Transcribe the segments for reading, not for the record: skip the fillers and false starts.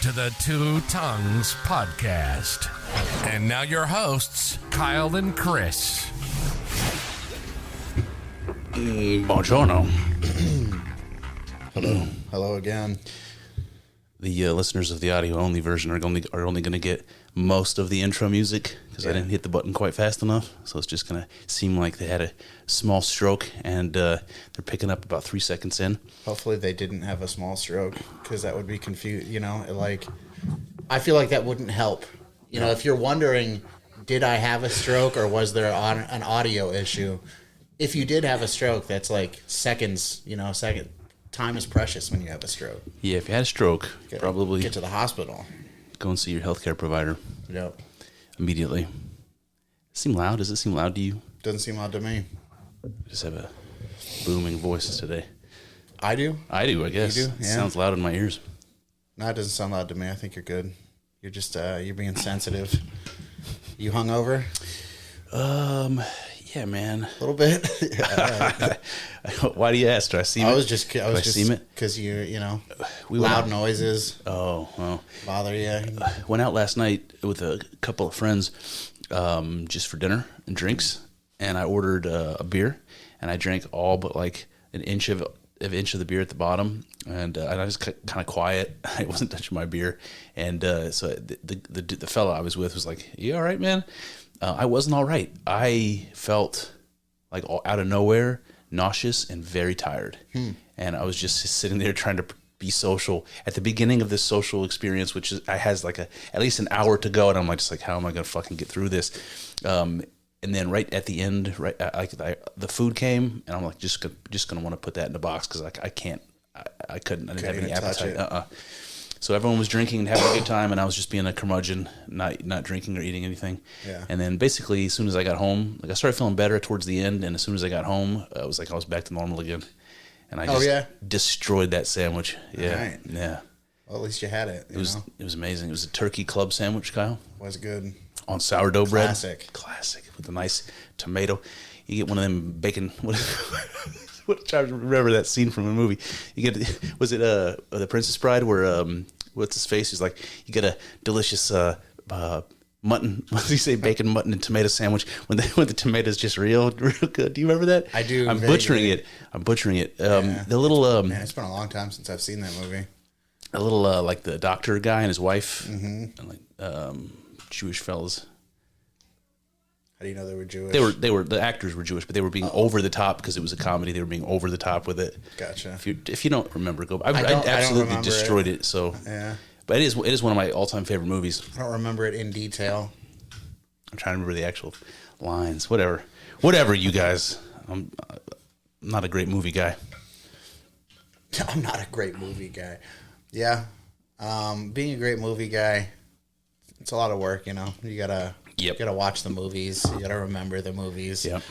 to the Two Tongues Podcast. And now your hosts, Kyle and Chris. Buongiorno. Hello again. The listeners of the audio-only version are only going to get most of the intro music because I didn't hit the button quite fast enough. So it's just going to seem like they had a small stroke, and they're picking up about 3 seconds in. Hopefully they didn't have a small stroke, because that would be confused. I feel like that wouldn't help. If you're wondering, did I have a stroke or was there an audio issue? If you did have a stroke, that's like seconds. Time is precious when you have a stroke. Yeah, if you had a stroke, probably get to the hospital. Go and see your healthcare provider. Yep. Immediately. Seem loud? Does it seem loud to you? Doesn't seem loud to me. I just have a booming voice today. I do? I do, I guess. You do? It sounds loud in my ears. No, it doesn't sound loud to me. I think you're good. You're just, you're being sensitive. You hungover? Yeah, man. A little bit. Yeah, Why do you ask? Do I seem it? I was just seem it? Because We loud noises. Oh, well. Bother you. Went out last night with a couple of friends just for dinner and drinks, and I ordered a beer, and I drank all but like an inch of the beer at the bottom, and I was kind of quiet. I wasn't touching my beer, and so the fellow I was with was like, "You all right, man?" I wasn't all right. I felt like out of nowhere, nauseous and very tired, and I was just sitting there trying to be social at the beginning of this social experience, which has like at least an hour to go, and I'm just like, how am I gonna fucking get through this? And then right at the end, the food came, and I'm like, just gonna want to put that in the box because I can't, I couldn't, I didn't have any appetite. So everyone was drinking and having a good time, and I was just being a curmudgeon, not drinking or eating anything. Yeah. And then basically, as soon as I got home, I started feeling better towards the end, and as soon as I got home, I was back to normal again. And I just destroyed that sandwich. Yeah. Right. Yeah. Well, at least you had it. It was amazing. It was a turkey club sandwich, Kyle. Was good. On sourdough bread. Classic. With a nice tomato. You get one of them bacon. What I remember that scene from a movie. You get, was it The Princess Bride, where what's his face? He's like, you get a delicious mutton. What does he say? Bacon, mutton, and tomato sandwich. When the tomato's just real good. Do you remember that? I do. I'm butchering it. The little man, it's been a long time since I've seen that movie. A little like the doctor guy and his wife, and like Jewish fellas. How do you know they were Jewish? The actors were Jewish, but they were being over the top because it was a comedy. They were being over the top with it. Gotcha. If you don't remember, go. I absolutely destroyed it. So yeah, but it is one of my all-time favorite movies. I don't remember it in detail. I'm trying to remember the actual lines. Whatever, you guys. I'm not a great movie guy. I'm not a great movie guy. Yeah, being a great movie guy, it's a lot of work. You gotta. Yep. You gotta watch the movies. You gotta remember the movies. Yep.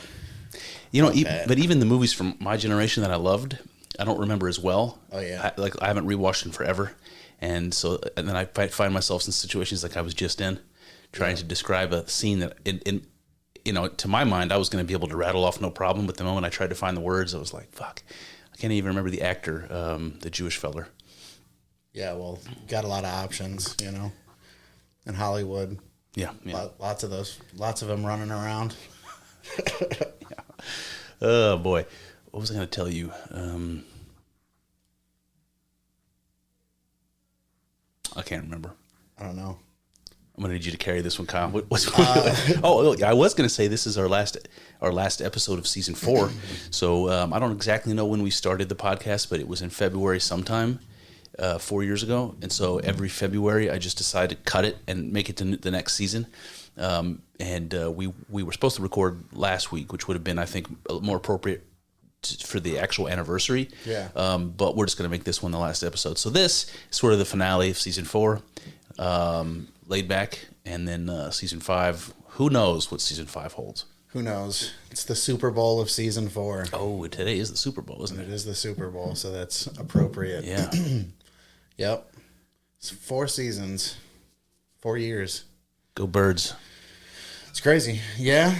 But even the movies from my generation that I loved, I don't remember as well. Oh yeah. I haven't rewatched them forever, and then I find myself in situations like I was just in, trying to describe a scene that to my mind I was going to be able to rattle off no problem. But the moment I tried to find the words, I was like, fuck, I can't even remember the actor, the Jewish feller. Yeah, well, got a lot of options, in Hollywood. Yeah. Lots of them running around. Yeah. Oh boy, what was I going to tell you? I can't remember. I don't know. I'm going to need you to carry this one, Kyle. I was going to say this is our last episode of season 4. So I don't exactly know when we started the podcast, but it was in February sometime. 4 years ago, and so every February I just decided to cut it and make it to the next season. We were supposed to record last week, which would have been, I think, more appropriate for the actual anniversary. Yeah. But we're just going to make this one the last episode. So this is sort of the finale of season 4, laid back, and then season 5. Who knows what season 5 holds? Who knows? It's the Super Bowl of season 4. Oh, today is the Super Bowl, isn't it? It is the Super Bowl, so that's appropriate. Yeah. Yep. It's 4 seasons, 4 years. Go Birds. It's crazy. Yeah.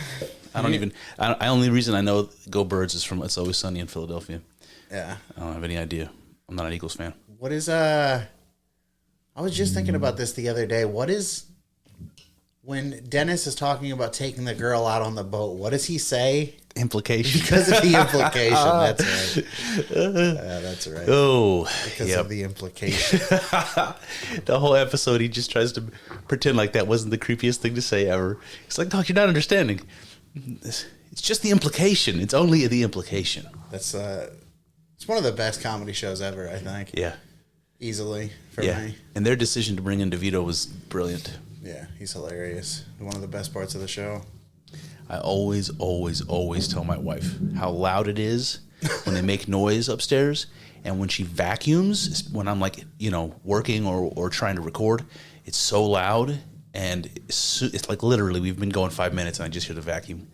Only reason I know Go Birds is from It's Always Sunny in Philadelphia. Yeah. I don't have any idea. I'm not an Eagles fan. What is, I I was just thinking about this the other day. What is, when Dennis is talking about taking the girl out on the boat, what does he say? Implication. Because of the implication. That's right. That's right. Oh, Because of the implication. The whole episode, he just tries to pretend like that wasn't the creepiest thing to say ever. It's like, Doc, you're not understanding. It's just the implication. It's only the implication. That's it's one of the best comedy shows ever, I think. Yeah. Easily for Yeah. me. And their decision to bring in DeVito was brilliant. Yeah, he's hilarious. One of the best parts of the show. I always tell my wife how loud it is when they make noise upstairs, and when she vacuums, when I'm like, working or trying to record, it's so loud, and it's like literally we've been going 5 minutes and I just hear the vacuum.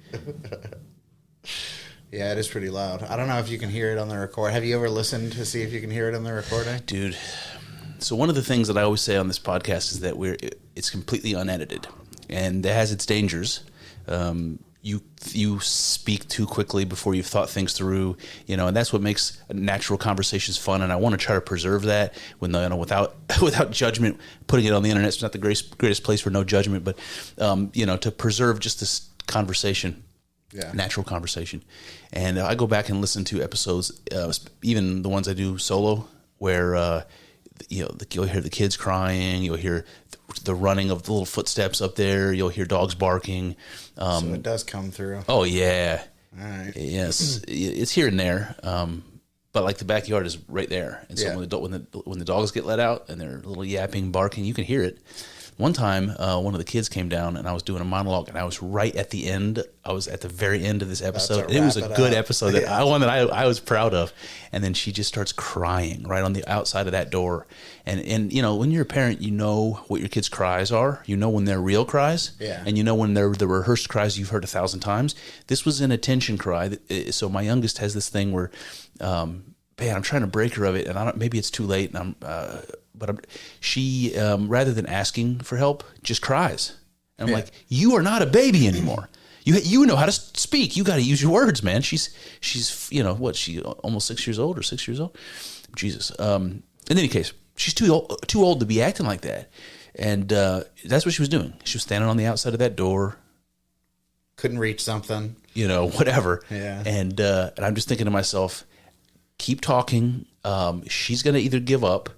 Yeah, it is pretty loud. I don't know if you can hear it on the record. Have you ever listened to see if you can hear it on the recording? Dude, so one of the things that I always say on this podcast is that it's completely unedited, and it has its dangers. You speak too quickly before you've thought things through, and that's what makes natural conversations fun. And I want to try to preserve that without judgment. Putting it on the internet is not the greatest place for no judgment, but to preserve just this conversation. Yeah. Natural conversation. And I go back and listen to episodes, even the ones I do solo, where you'll hear the kids crying, you'll hear the running of the little footsteps up there, you'll hear dogs barking. So it does come through. Oh yeah. All right. Yes, it's here and there, but like the backyard is right there, and so when the dogs get let out and they're little yapping, barking, you can hear it. One time, one of the kids came down, and I was doing a monologue, and I was right at the end. I was at the very end of this episode. And it was a good episode, one that I was proud of. And then she just starts crying right on the outside of that door. And when you're a parent, you know what your kids' cries are. You know when they're real cries, and you know when they're the rehearsed cries you've heard 1,000 times. This was an attention cry. So my youngest has this thing where, man, I'm trying to break her of it, and maybe it's too late, and she rather than asking for help, just cries. And I'm like, you are not a baby anymore. You know how to speak. You got to use your words, man. She's she almost 6 years old or 6 years old. Jesus. In any case, she's too old to be acting like that. And that's what she was doing. She was standing on the outside of that door. Couldn't reach something. Whatever. Yeah. And I'm just thinking to myself, keep talking. She's going to either give up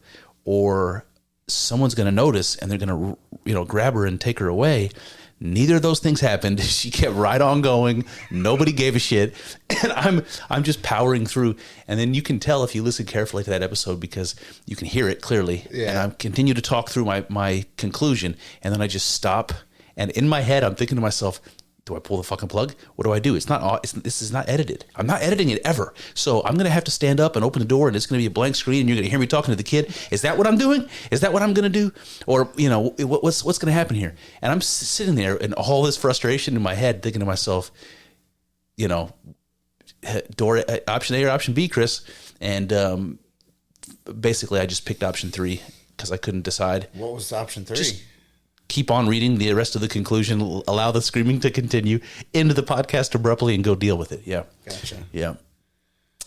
or someone's going to notice and they're going to, grab her and take her away. Neither of those things happened. She kept right on going. Nobody gave a shit. And I'm just powering through. And then you can tell if you listen carefully to that episode because you can hear it clearly. Yeah. And I continue to talk through my conclusion. And then I just stop. And in my head, I'm thinking to myself, do I pull the fucking plug? What do I do? This is not edited. I'm not editing it ever. So I'm going to have to stand up and open the door and it's going to be a blank screen and you're going to hear me talking to the kid. Is that what I'm doing? Is that what I'm going to do? Or, what's going to happen here? And I'm sitting there in all this frustration in my head thinking to myself, door option A or option B, Chris. And basically I just picked option 3 because I couldn't decide. What was option 3? Just keep on reading the rest of the conclusion, allow the screaming to continue, end the podcast abruptly, and go deal with it. Yeah. Gotcha. Yeah.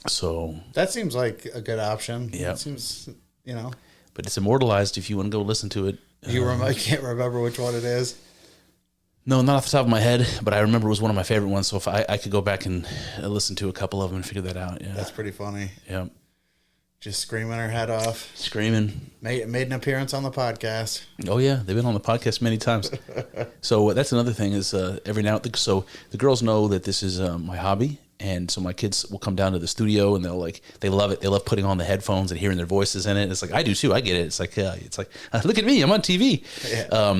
So. That seems like a good option. Yeah. It seems, But it's immortalized if you want to go listen to it. I can't remember which one it is. No, not off the top of my head, but I remember it was one of my favorite ones. So if I could go back and listen to a couple of them and figure that out. Yeah. That's pretty funny. Yeah. Just screaming her head off. Screaming. Made an appearance on the podcast. Oh, yeah. They've been on the podcast many times. So that's another thing is every now and then. So the girls know that this is my hobby. And so my kids will come down to the studio and they love it. They love putting on the headphones and hearing their voices in it. It's like, I do too. I get it. It's like, look at me. I'm on TV. Yeah.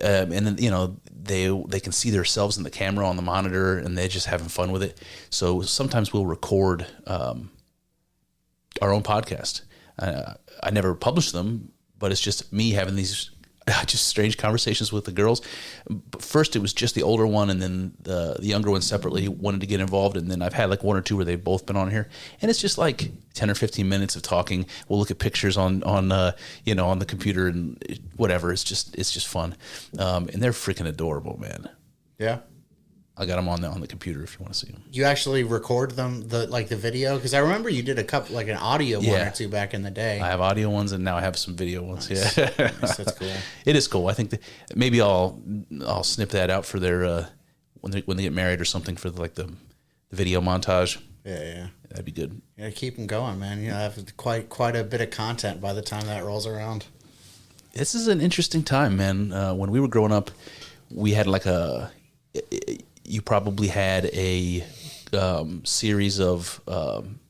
And then, they can see themselves in the camera on the monitor and they're just having fun with it. So sometimes we'll record, our own podcast. I never publish them, but it's just me having these just strange conversations with the girls. But first, it was just the older one, and then the younger one separately wanted to get involved. And then I've had like one or two where they've both been on here, and it's just like 10 or 15 minutes of talking. We'll look at pictures on the computer and whatever. It's just fun, and they're freaking adorable, man. Yeah. I got them on the computer if you want to see them. You actually record them, the video? Because I remember you did a couple, like an audio one or two back in the day. I have audio ones, and now I have some video ones. Nice. Yeah, Nice, that's cool. It is cool. I think that maybe I'll snip that out for their when they get married or something for the video montage. Yeah. That'd be good. Yeah, keep them going, man. I have quite a bit of content by the time that rolls around. This is an interesting time, man. When we were growing up, we had you probably had a series of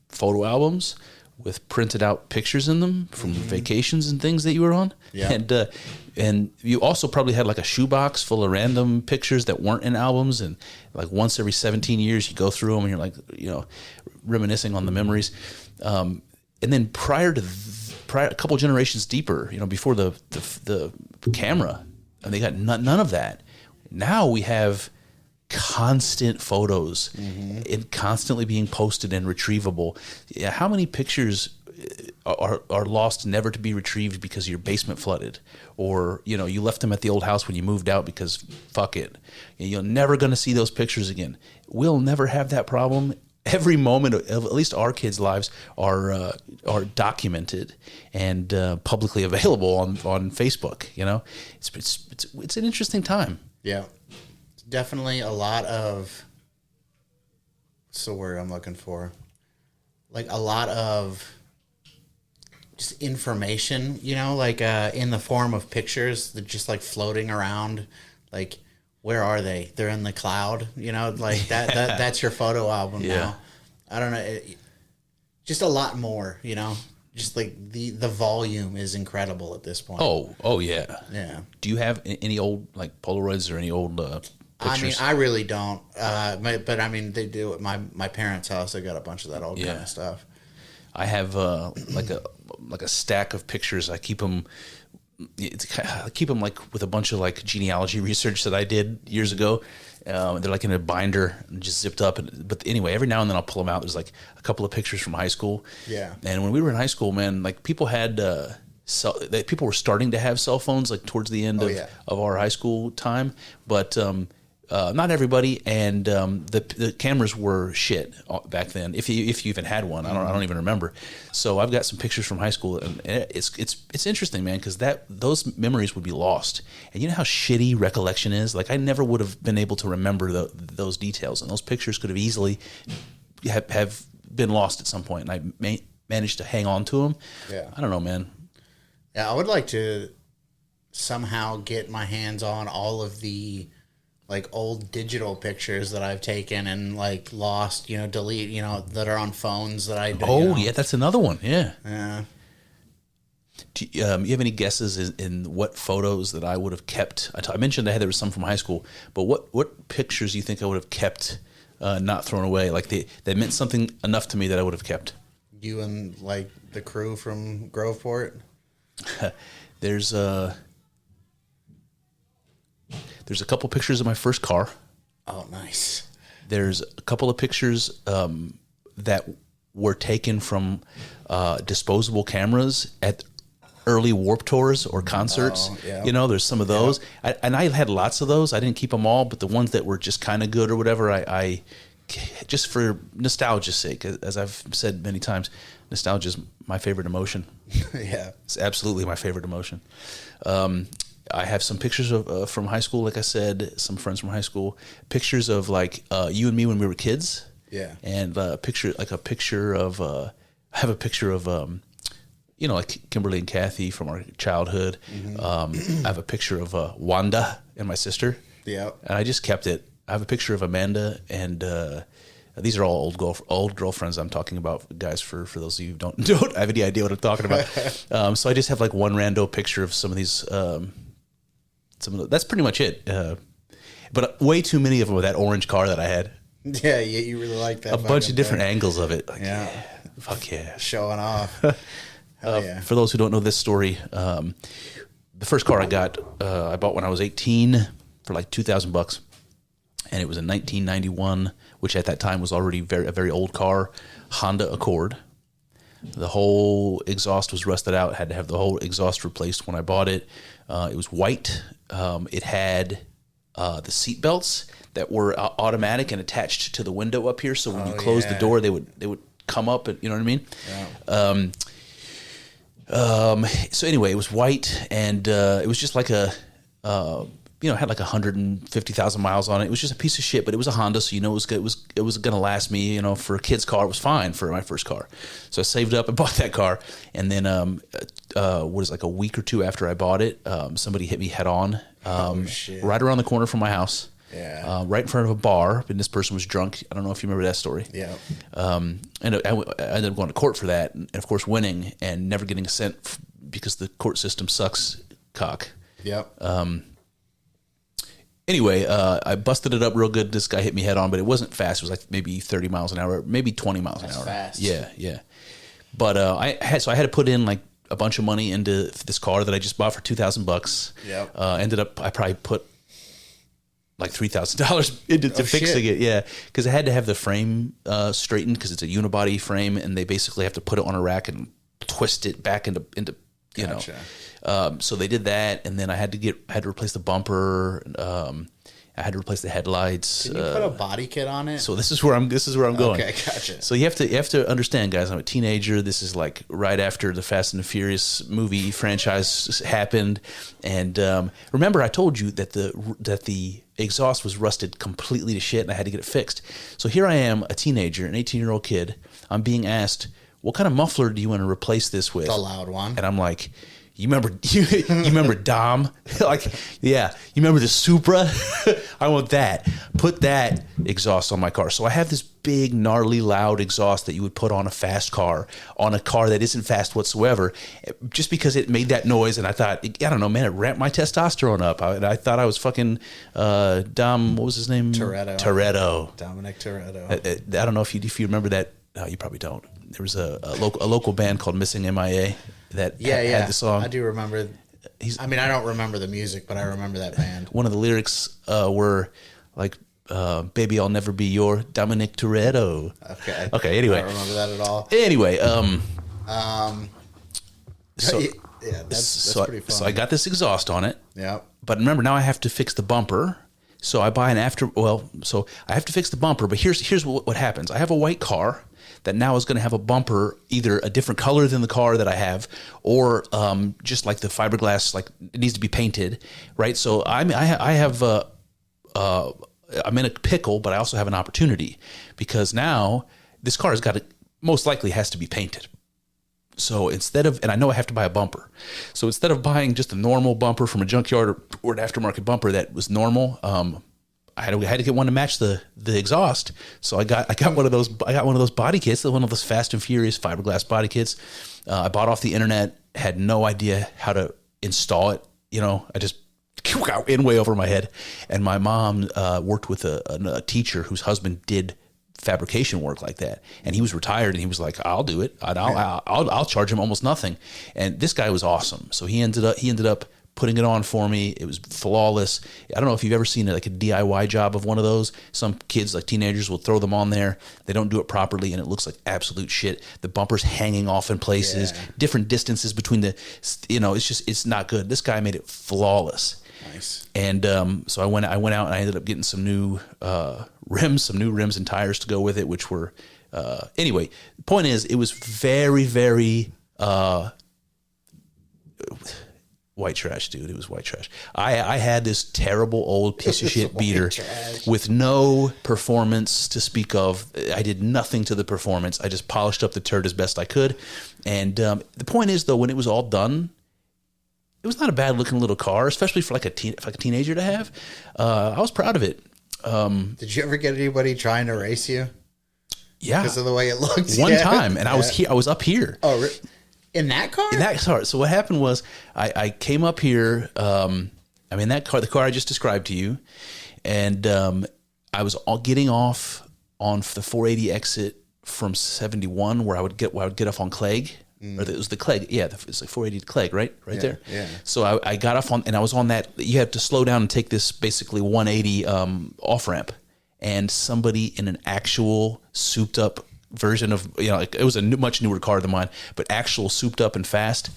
photo albums with printed out pictures in them from vacations and things that you were on. Yeah. And you also probably had like a shoebox full of random pictures that weren't in albums. And like once every 17 years, you go through them and you're like, reminiscing on the memories. And then prior to a couple generations deeper, before the camera, and they got none of that. Now we have constant photos and constantly being posted and retrievable. Yeah, how many pictures are lost, never to be retrieved because your basement flooded, or you left them at the old house when you moved out because fuck it, you're never going to see those pictures again. We'll never have that problem. Every moment of at least our kids' lives are documented and publicly available on Facebook. It's an interesting time. Yeah. Definitely a lot of, what's the word I'm looking for? Like a lot of just information, in the form of pictures that just like floating around. Like, where are they? They're in the cloud, like that's your photo album now. I don't know. Just a lot more, just like the volume is incredible at this point. Oh yeah. Yeah. Do you have any old like Polaroids or any old pictures? I really don't. But they do at my parents' house. They got a bunch of that old kind of stuff. I have like a stack of pictures. I keep them. I keep them like with a bunch of like genealogy research that I did years ago. They're like in a binder and just zipped up. But anyway, every now and then I'll pull them out. There's like a couple of pictures from high school. Yeah. And when we were in high school, man, like people had people were starting to have cell phones like towards the end of our high school time, but not everybody, and the cameras were shit back then. If you even had one, I don't even remember. So I've got some pictures from high school, and it's interesting, man, because those memories would be lost. And you know how shitty recollection is. Like I never would have been able to remember those details, and those pictures could have easily have been lost at some point. And I managed to hang on to them. Yeah, I don't know, man. Yeah, I would like to somehow get my hands on all of the like old digital pictures that I've taken and like lost, delete, that are on phones that I do. Oh, yeah, that's another one. Yeah. Yeah. Do you have any guesses in what photos that I would have kept? I mentioned there was some from high school, but what pictures do you think I would have kept, not thrown away? Like they meant something enough to me that I would have kept. You and like the crew from Groveport? There's a couple pictures of my first car. Oh, nice. There's a couple of pictures that were taken from disposable cameras at early Warped Tours or concerts. Oh, yeah. There's some of those. Yeah. I had lots of those. I didn't keep them all, but the ones that were just kind of good or whatever, I just for nostalgia's sake, as I've said many times, nostalgia is my favorite emotion. Yeah. It's absolutely my favorite emotion. I have some pictures of from high school, like I said, some friends from high school, pictures of like you and me when we were kids. Yeah. And I have a picture of like Kimberly and Kathy from our childhood. Mm-hmm. I have a picture of Wanda and my sister. Yeah. And I just kept it. I have a picture of Amanda, and these are all old girlfriends I'm talking about, guys, for those of you who don't have any idea what I'm talking about. So I just have like one rando picture of some of these, that's pretty much it. But way too many of them with that orange car that I had. Yeah, you really like that. A bunch of different angles of it. Like, yeah. Fuck yeah. Showing off. Hell yeah. For those who don't know this story, the first car I bought when I was 18 for like $2,000. And it was a 1991, which at that time was already a very old car, Honda Accord. The whole exhaust was rusted out. Had to have the whole exhaust replaced when I bought it. It was white. It had the seat belts that were automatic and attached to the window up here. So when you close the door, they would come up, and you know what I mean? Yeah. So anyway, it was white, and it was just like a, it had like 150,000 miles on it. It was just a piece of shit, but it was a Honda, so it was good. It was going to last me, for a kid's car. It was fine for my first car. So I saved up and bought that car, and then like a week or two after I bought it, somebody hit me head on, right around the corner from my house. Yeah. Right in front of a bar, and this person was drunk. I don't know if you remember that story. Yeah. And I ended up going to court for that, and of course winning and never getting a cent because the court system sucks cock. Yep. Anyway, I busted it up real good. This guy hit me head on, but it wasn't fast. It was like maybe 30 miles an hour, maybe 20 miles an hour. Fast. Yeah. But I had to put in like a bunch of money into this car that I just bought for $2,000. Yep. I probably put like $3,000 into fixing it. Yeah, because I had to have the frame straightened because it's a unibody frame, and they basically have to put it on a rack and twist it back into Gotcha. So they did that, and then I had to replace the bumper. I had to replace the headlights. Can you put a body kit on it? So this is where I'm going. Okay, gotcha. So you have to understand, guys. I'm a teenager. This is like right after the Fast and the Furious movie franchise happened, and remember I told you that the exhaust was rusted completely to shit, and I had to get it fixed. So here I am, a teenager, an 18-year-old kid. I'm being asked, "What kind of muffler do you want to replace this with?" The loud one. And I'm like, You remember Dom? Like, yeah. You remember the Supra? I want that. Put that exhaust on my car. So I have this big, gnarly, loud exhaust that you would put on a fast car, on a car that isn't fast whatsoever, just because it made that noise. And I thought, I don't know, man, it ramped my testosterone up. I thought I was fucking Dom, what was his name? Toretto. Dominic Toretto. I don't know if you remember that. No, you probably don't. There was a local band called Missing MIA that had the song. I do remember. I don't remember the music, but I remember that band. One of the lyrics were like, "Baby, I'll never be your Dominic Toretto." Okay. Anyway, I don't remember that at all. Anyway, that's pretty fun. So I got this exhaust on it. Yeah. But remember, now I have to fix the bumper. So I buy so I have to fix the bumper. But here's what happens. I have a white car that now is going to have a bumper, either a different color than the car that I have, or just like the fiberglass, like it needs to be painted, right? So I'm in a pickle, but I also have an opportunity because now this car most likely has to be painted. So and I know I have to buy a bumper. So instead of buying just a normal bumper from a junkyard or an aftermarket bumper that was normal, I had to get one to match the exhaust. So I got one of those body kits, one of those Fast and Furious fiberglass body kits. I bought off the internet, had no idea how to install it. I just got in way over my head. And my mom worked with a teacher whose husband did fabrication work like that, and he was retired, and he was like, "I'll do it. I'll charge him almost nothing." And this guy was awesome. So he ended up putting it on for me. It was flawless. I don't know if you've ever seen like a DIY job of one of those. Some kids, like teenagers, will throw them on there. They don't do it properly, and it looks like absolute shit. The bumper's hanging off in places, different distances between it's not good. This guy made it flawless. Nice. And so I went out and I ended up getting some new rims and tires to go with it, which were anyway. The point is, it was very, very white trash, dude. It was white trash. I had this terrible old piece of shit beater with no performance to speak of. I did nothing to the performance. I just polished up the turd as best I could. And the point is, though, when it was all done, it was not a bad looking little car, especially for like a teenager to have. I was proud of it. Did you ever get anybody trying to race you? Yeah, because of the way it looked. One time, and I was here. I was up here. Oh, in that car? In that car. So what happened was, I came up here. That car, the car I just described to you, and I was getting off on the 480 exit from 71, where I would get off on Clegg. Or it was the Clegg, it's like 480 to Clegg, right there. Yeah. So I got off on, and I was on that. You had to slow down and take this basically 180 off ramp, and somebody in an actual souped up version of, it was a much newer car than mine, but actual souped up and fast,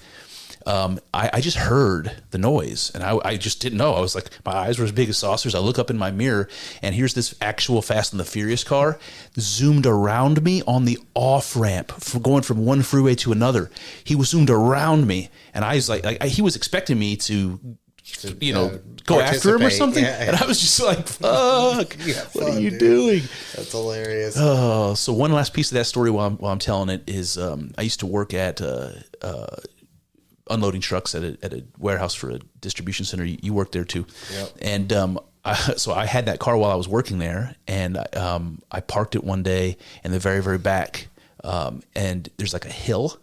I just heard the noise, and I just didn't know. I was like, my eyes were as big as saucers. I look up in my mirror, and here's this actual Fast and the Furious car zoomed around me on the off ramp for going from one freeway to another. He was zoomed around me, and I was like he was expecting me to go after him or something. Yeah. And I was just like, fuck, what are you doing? That's hilarious. Oh, so one last piece of that story while I'm telling it is I used to work at unloading trucks at a warehouse for a distribution center. You worked there too. Yep. And so I had that car while I was working there, and I parked it one day in the very, very back, and there's like a hill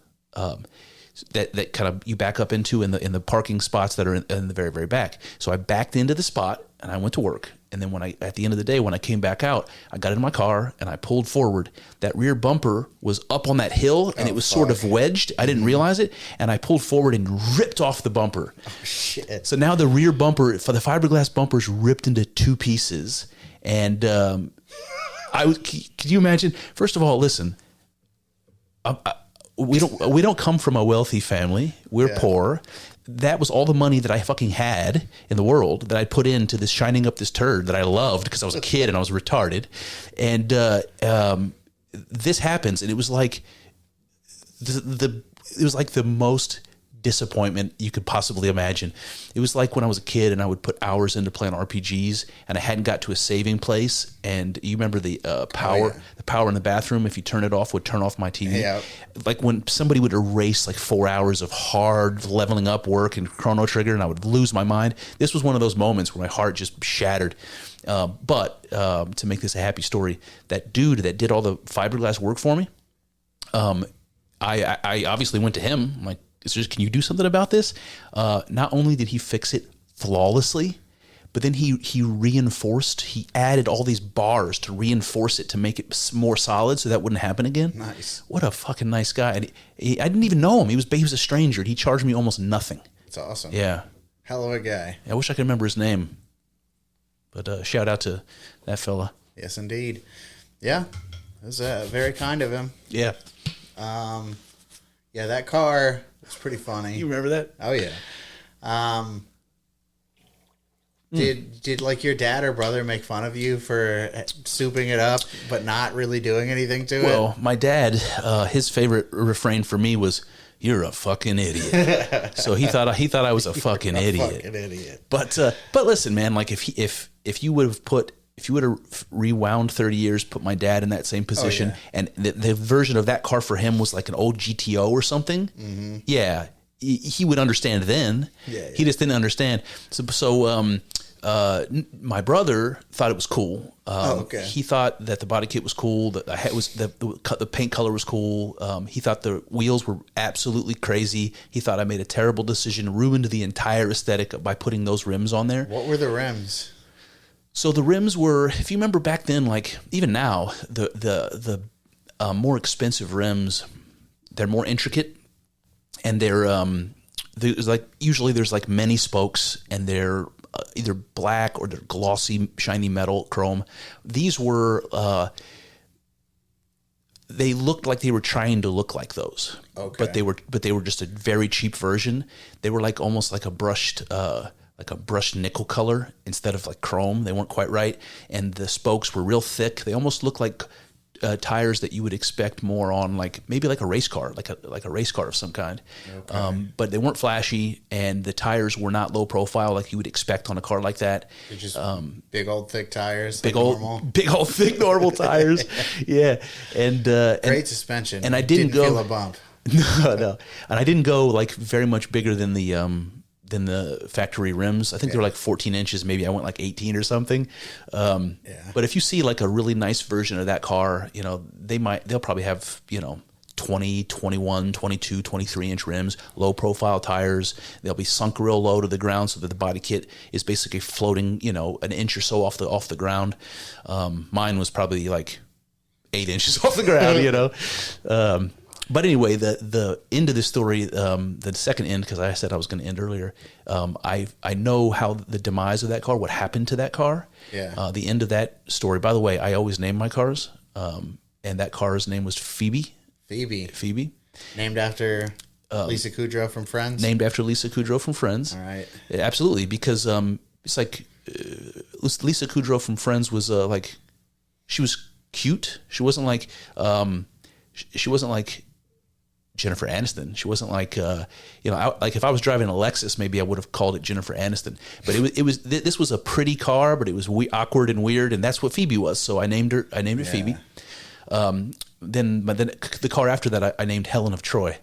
that kind of you back up into in the parking spots that are in the very, very back. So I backed into the spot and I went to work. And then at the end of the day, when I came back out, I got in my car and I pulled forward. That rear bumper was up on that hill and it was sort of wedged. I didn't realize it. And I pulled forward and ripped off the bumper. Oh, shit. So now the rear bumper, for the fiberglass bumper, is ripped into two pieces. And could you imagine? First of all, listen, we don't come from a wealthy family. We're poor. That was all the money that I fucking had in the world that I put into this shining up this turd that I loved because I was a kid and I was retarded. And this happens, and it was like the most disappointment you could possibly imagine. It was like when I was a kid and I would put hours into playing RPGs and I hadn't got to a saving place, and you remember the power in the bathroom, if you turn it off, would turn off my TV. Yeah. Like when somebody would erase like 4 hours of hard leveling up work and Chrono Trigger, and I would lose my mind. This was one of those moments where my heart just shattered. But to make this a happy story, that dude that did all the fiberglass work for me, I obviously went to him. I'm like, can you do something about this? Not only did he fix it flawlessly, but then he added all these bars to reinforce it to make it more solid so that wouldn't happen again. Nice. What a fucking nice guy. And I didn't even know him. He was a stranger, and he charged me almost nothing. That's awesome. Yeah. Hell of a guy. I wish I could remember his name. But shout out to that fella. Yes, indeed. Yeah. It was very kind of him. Yeah. Yeah, that car was pretty funny. You remember that? Oh, yeah. Did like your dad or brother make fun of you for souping it up but not really doing anything to it? Well, my dad, his favorite refrain for me was, "You're a fucking idiot." So he thought I was a fucking idiot. Fucking idiot. But listen, man, like if you would have rewound 30 years, put my dad in that same position, and the version of that car for him was like an old GTO or something. Mm-hmm. Yeah, he would understand then. Yeah. He just didn't understand. So my brother thought it was cool. Okay. He thought that the body kit was cool. That the paint color was cool. He thought the wheels were absolutely crazy. He thought I made a terrible decision, ruined the entire aesthetic by putting those rims on there. What were the rims? So the rims were, if you remember back then, like even now, the more expensive rims, they're more intricate, and there's like many spokes, and they're either black or they're glossy, shiny metal, chrome. These were, they looked like they were trying to look like those, okay. but they were just a very cheap version. They were like almost like a brushed nickel color instead of like chrome. They weren't quite right, and the spokes were real thick. They almost looked like tires that you would expect more on maybe a race car, like a race car of some kind. Okay. But they weren't flashy, and the tires were not low profile like you would expect on a car like that. They're just big old thick tires, big old thick normal tires. Yeah, and great suspension. And I didn't go feel a bump. No, and I didn't go like very much bigger than the factory rims. I think they're like 14 inches. Maybe I went like 18 or something. But if you see like a really nice version of that car, they'll probably have, 20, 21, 22, 23 inch rims, low profile tires. They'll be sunk real low to the ground so that the body kit is basically floating, an inch or so off the ground. Mine was probably like 8 inches off the ground, But anyway, the end of the story, the second end, because I said I was going to end earlier, I know how the demise of that car, what happened to that car. Yeah. The end of that story. By the way, I always name my cars, and that car's name was Phoebe. Phoebe. Phoebe. Named after Lisa Kudrow from Friends? Named after Lisa Kudrow from Friends. All right. Absolutely, because it's like Lisa Kudrow from Friends was like, she was cute. She wasn't like Jennifer Aniston. She wasn't like like if I was driving a Lexus, maybe I would have called it Jennifer Aniston. But this was a pretty car, but it was awkward and weird, and that's what Phoebe was. So I named her Phoebe. Then the car after that, I named Helen of Troy.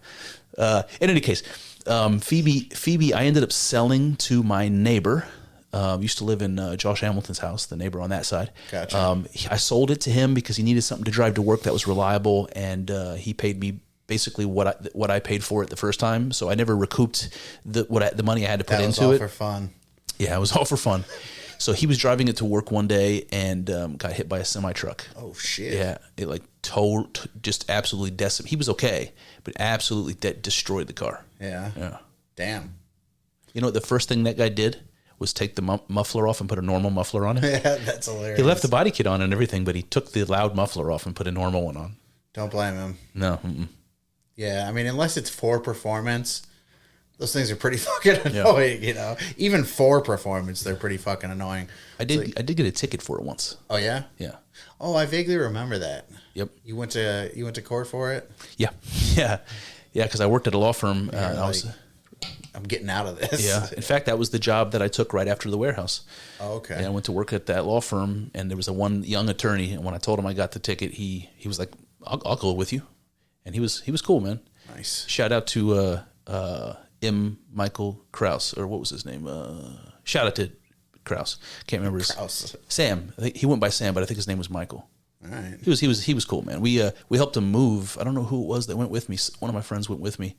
In any case, Phoebe, I ended up selling to my neighbor. Used to live in Josh Hamilton's house, the neighbor on that side. Gotcha. I sold it to him because he needed something to drive to work that was reliable, and he paid me basically what I paid for it the first time. So I never recouped the money I had to put into it. That was all for fun. Yeah, it was all for fun. So he was driving it to work one day and got hit by a semi truck. Oh shit! Yeah, it like just absolutely decimated. He was okay, but absolutely destroyed the car. Yeah. Yeah. Damn. You know what the first thing that guy did was take the muffler off and put a normal muffler on it. Yeah, that's hilarious. He left the body kit on and everything, but he took the loud muffler off and put a normal one on. Don't blame him. No. Mm-mm. Yeah, I mean, unless it's for performance, those things are pretty fucking annoying. You know, even for performance, they're pretty fucking annoying. I did get a ticket for it once. Oh yeah. Yeah. Oh, I vaguely remember that. Yep. You went to court for it. Yeah. Yeah. Yeah. Because I worked at a law firm. I'm getting out of this. Yeah. In fact, that was the job that I took right after the warehouse. Oh, okay. And I went to work at that law firm, and there was one young attorney. And when I told him I got the ticket, he was like, "I'll go with you," and he was cool, man. Nice. Shout out to M. Michael Krause, or what was his name? Shout out to Krause. Can't remember his Krause. Sam. I think he went by Sam, but I think his name was Michael. All right. He was cool, man. We helped him move. I don't know who it was that went with me. One of my friends went with me.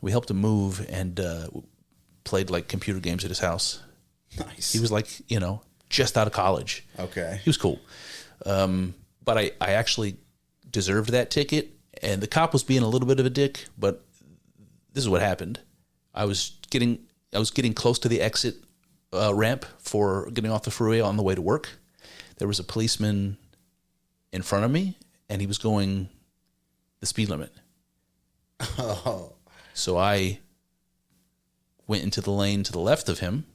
We helped him move and played like computer games at his house. Nice. He was like, just out of college. Okay. He was cool. But I actually deserved that ticket, and the cop was being a little bit of a dick, but this is what happened. I was getting close to the exit ramp for getting off the freeway on the way to work. There was a policeman in front of me, and he was going the speed limit. Oh. So I went into the lane to the left of him.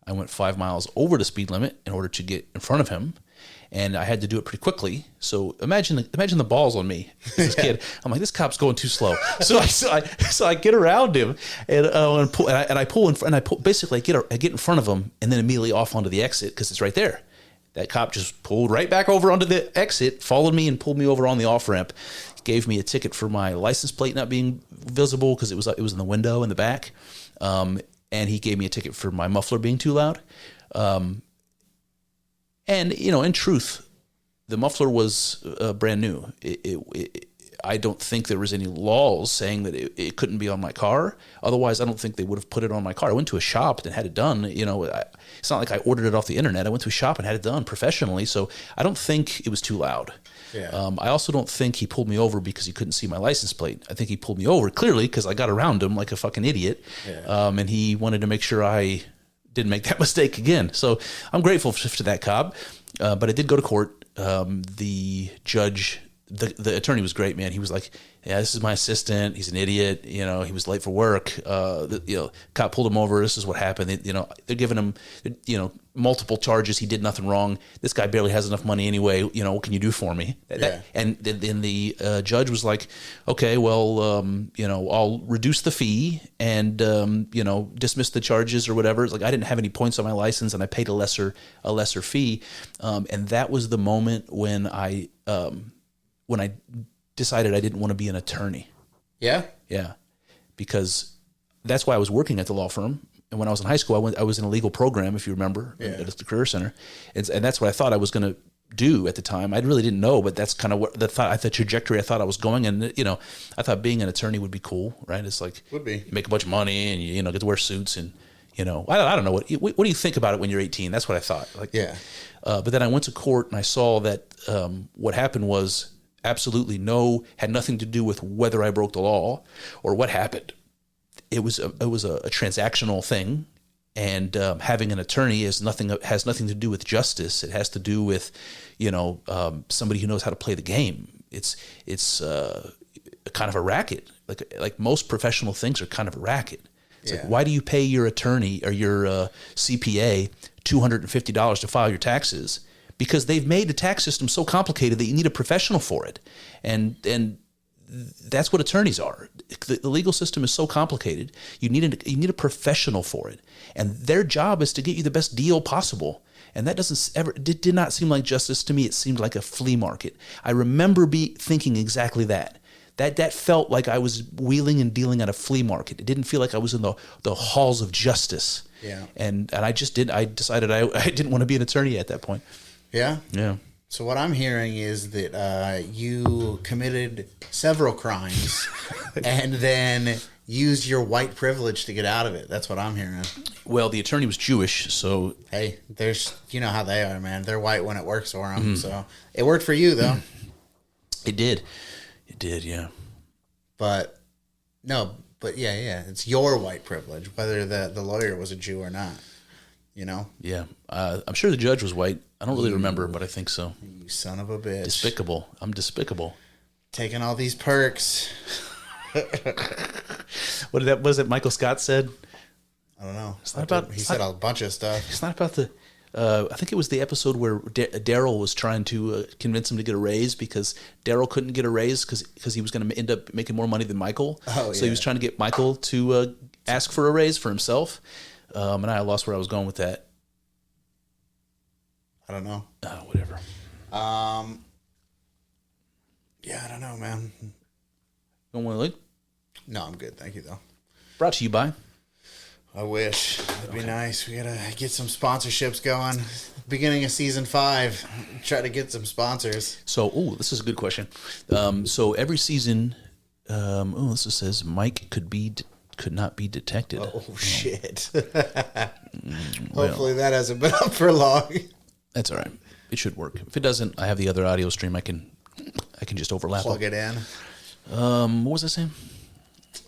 I went 5 miles over the speed limit in order to get in front of him, and I had to do it pretty quickly. So imagine the balls on me as a kid. I'm like, this cop's going too slow. So I get around him and I get in front of him, and then immediately off onto the exit because it's right there. That cop just pulled right back over onto the exit, followed me, and pulled me over on the off ramp. Gave me a ticket for my license plate not being visible because it was in the window in the back, and he gave me a ticket for my muffler being too loud. And in truth, the muffler was brand new. I don't think there was any laws saying that it couldn't be on my car. Otherwise, I don't think they would have put it on my car. I went to a shop and had it done. It's not like I ordered it off the internet. I went to a shop and had it done professionally. So I don't think it was too loud. Yeah. I also don't think he pulled me over because he couldn't see my license plate. I think he pulled me over clearly because I got around him like a fucking idiot. Yeah. And he wanted to make sure I didn't make that mistake again. So I'm grateful to that cop. But I did go to court. The judge, the attorney was great, man. He was like, "Yeah, this is my assistant. He's an idiot. He was late for work. Cop pulled him over. This is what happened. They're giving him, multiple charges. He did nothing wrong. This guy barely has enough money anyway. What can you do for me?" And then the judge was like, "Okay, well, I'll reduce the fee and dismiss the charges or whatever." It's like I didn't have any points on my license, and I paid a lesser fee. And that was the moment when I decided I didn't want to be an attorney. Yeah. Yeah. Because that's why I was working at the law firm. And when I was in high school, I was in a legal program, if you remember, at the Career Center. And that's what I thought I was going to do at the time. I really didn't know, but that's kind of what the trajectory I thought I was going. And, I thought being an attorney would be cool, right? It's like, would be. You make a bunch of money and you get to wear suits and, I don't know. What do you think about it when you're 18? That's what I thought. Like, yeah. But then I went to court and I saw that what happened was absolutely had nothing to do with whether I broke the law or what happened. It was a transactional thing, and having an attorney has nothing to do with justice. It has to do with somebody who knows how to play the game. It's kind of a racket. Like most professional things are kind of a racket. It's like, Yeah. why do you pay your attorney or your CPA $250 to file your taxes? Because they've made the tax system so complicated that you need a professional for it. And that's what attorneys are. The legal system is so complicated. You need a professional for it. And their job is to get you the best deal possible. And that did not seem like justice to me. It seemed like a flea market. I remember thinking exactly that. That felt like I was wheeling and dealing at a flea market. It didn't feel like I was in the halls of justice. Yeah. And I decided I didn't want to be an attorney at that point. Yeah? Yeah. So what I'm hearing is that you committed several crimes and then used your white privilege to get out of it. That's what I'm hearing. Well, the attorney was Jewish, so... Hey, you know how they are, man. They're white when it works for them. So it worked for you, though. It did, yeah. But yeah, it's your white privilege, whether the lawyer was a Jew or not. You know? Yeah. I'm sure the judge was white. I don't really remember, but I think so. You son of a bitch. Despicable. I'm despicable. Taking all these perks. What was it Michael Scott said? I don't know. He said a bunch of stuff. It's not about the... I think it was the episode where Daryl was trying to convince him to get a raise because Daryl couldn't get a raise because he was going to end up making more money than Michael. Oh, so he was trying to get Michael to ask for a raise for himself. And I lost where I was going with that. I don't know. Whatever. Yeah, I don't know, man. Don't want to leave? No, I'm good. Thank you, though. Brought to you by... I wish. That'd be nice. We gotta get some sponsorships going. Beginning of season 5, try to get some sponsors. So, this is a good question. So every season, this just says Mike could not be detected. Oh, shit. Hopefully that hasn't been up for long. That's all right. It should work. If it doesn't, I have the other audio stream. I can just overlap. Plug it in. What was I saying?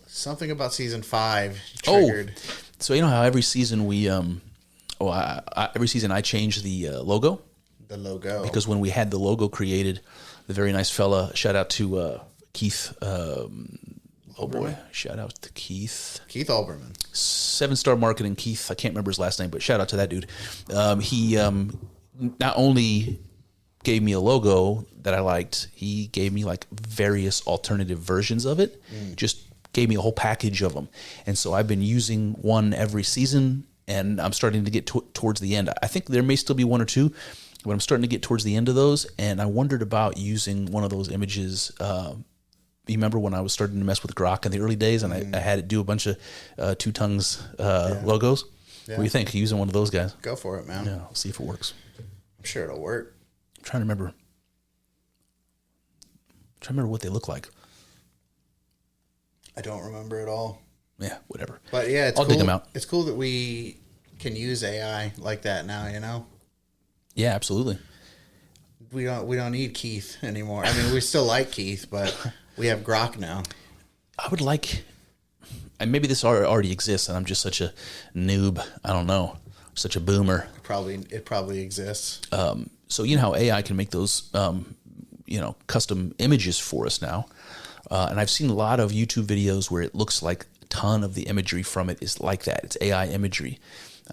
Something about season 5 triggered. So you know how every season every season I change the logo? The logo. Because when we had the logo created, the very nice fella, shout out to Keith. Shout out to Keith. Keith Olbermann. 7-Star Marketing Keith. I can't remember his last name, but shout out to that dude. He not only gave me a logo that I liked, he gave me like various alternative versions of it. Just gave me a whole package of them. And so I've been using one every season, and I'm starting to get towards the end. I think there may still be one or two, but I'm starting to get towards the end of those. And I wondered about using one of those images. You remember when I was starting to mess with Grok in the early days, and I had it do a bunch of Two Tongues logos? Yeah. What do you think? Using one of those guys? Go for it, man. Yeah, I'll see if it works. I'm sure it'll work. I'm trying to remember what they look like. I don't remember at all. Yeah, whatever. But yeah, I'll dig them out. It's cool that we can use AI like that now, you know? Yeah, absolutely. We don't need Keith anymore. I mean, we still like Keith, but we have Grok now. I would like, and maybe this already exists, and I'm just such a noob. I don't know, such a boomer. It probably exists. So you know how AI can make those, custom images for us now. And I've seen a lot of YouTube videos where it looks like a ton of the imagery from it is like that. It's AI imagery.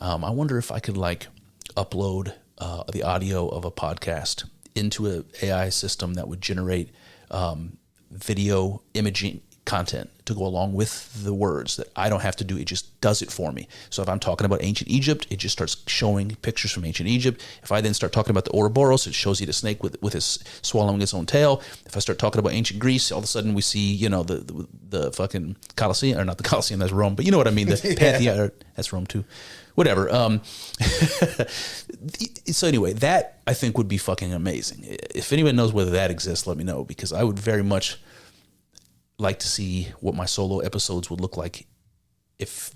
I wonder if I could upload the audio of a podcast into an AI system that would generate video imaging content to go along with the words that I don't have to do. It just does it for me. So if I'm talking about ancient Egypt, it just starts showing pictures from ancient Egypt. If I then start talking about the Ouroboros, it shows you the snake with his swallowing its own tail. If I start talking about ancient Greece, all of a sudden we see, the fucking Colosseum, or not the Colosseum, that's Rome, but you know what I mean, the Pantheon, that's Rome too. Whatever. So anyway, that I think would be fucking amazing. If anyone knows whether that exists, let me know, because I would very much like to see what my solo episodes would look like if...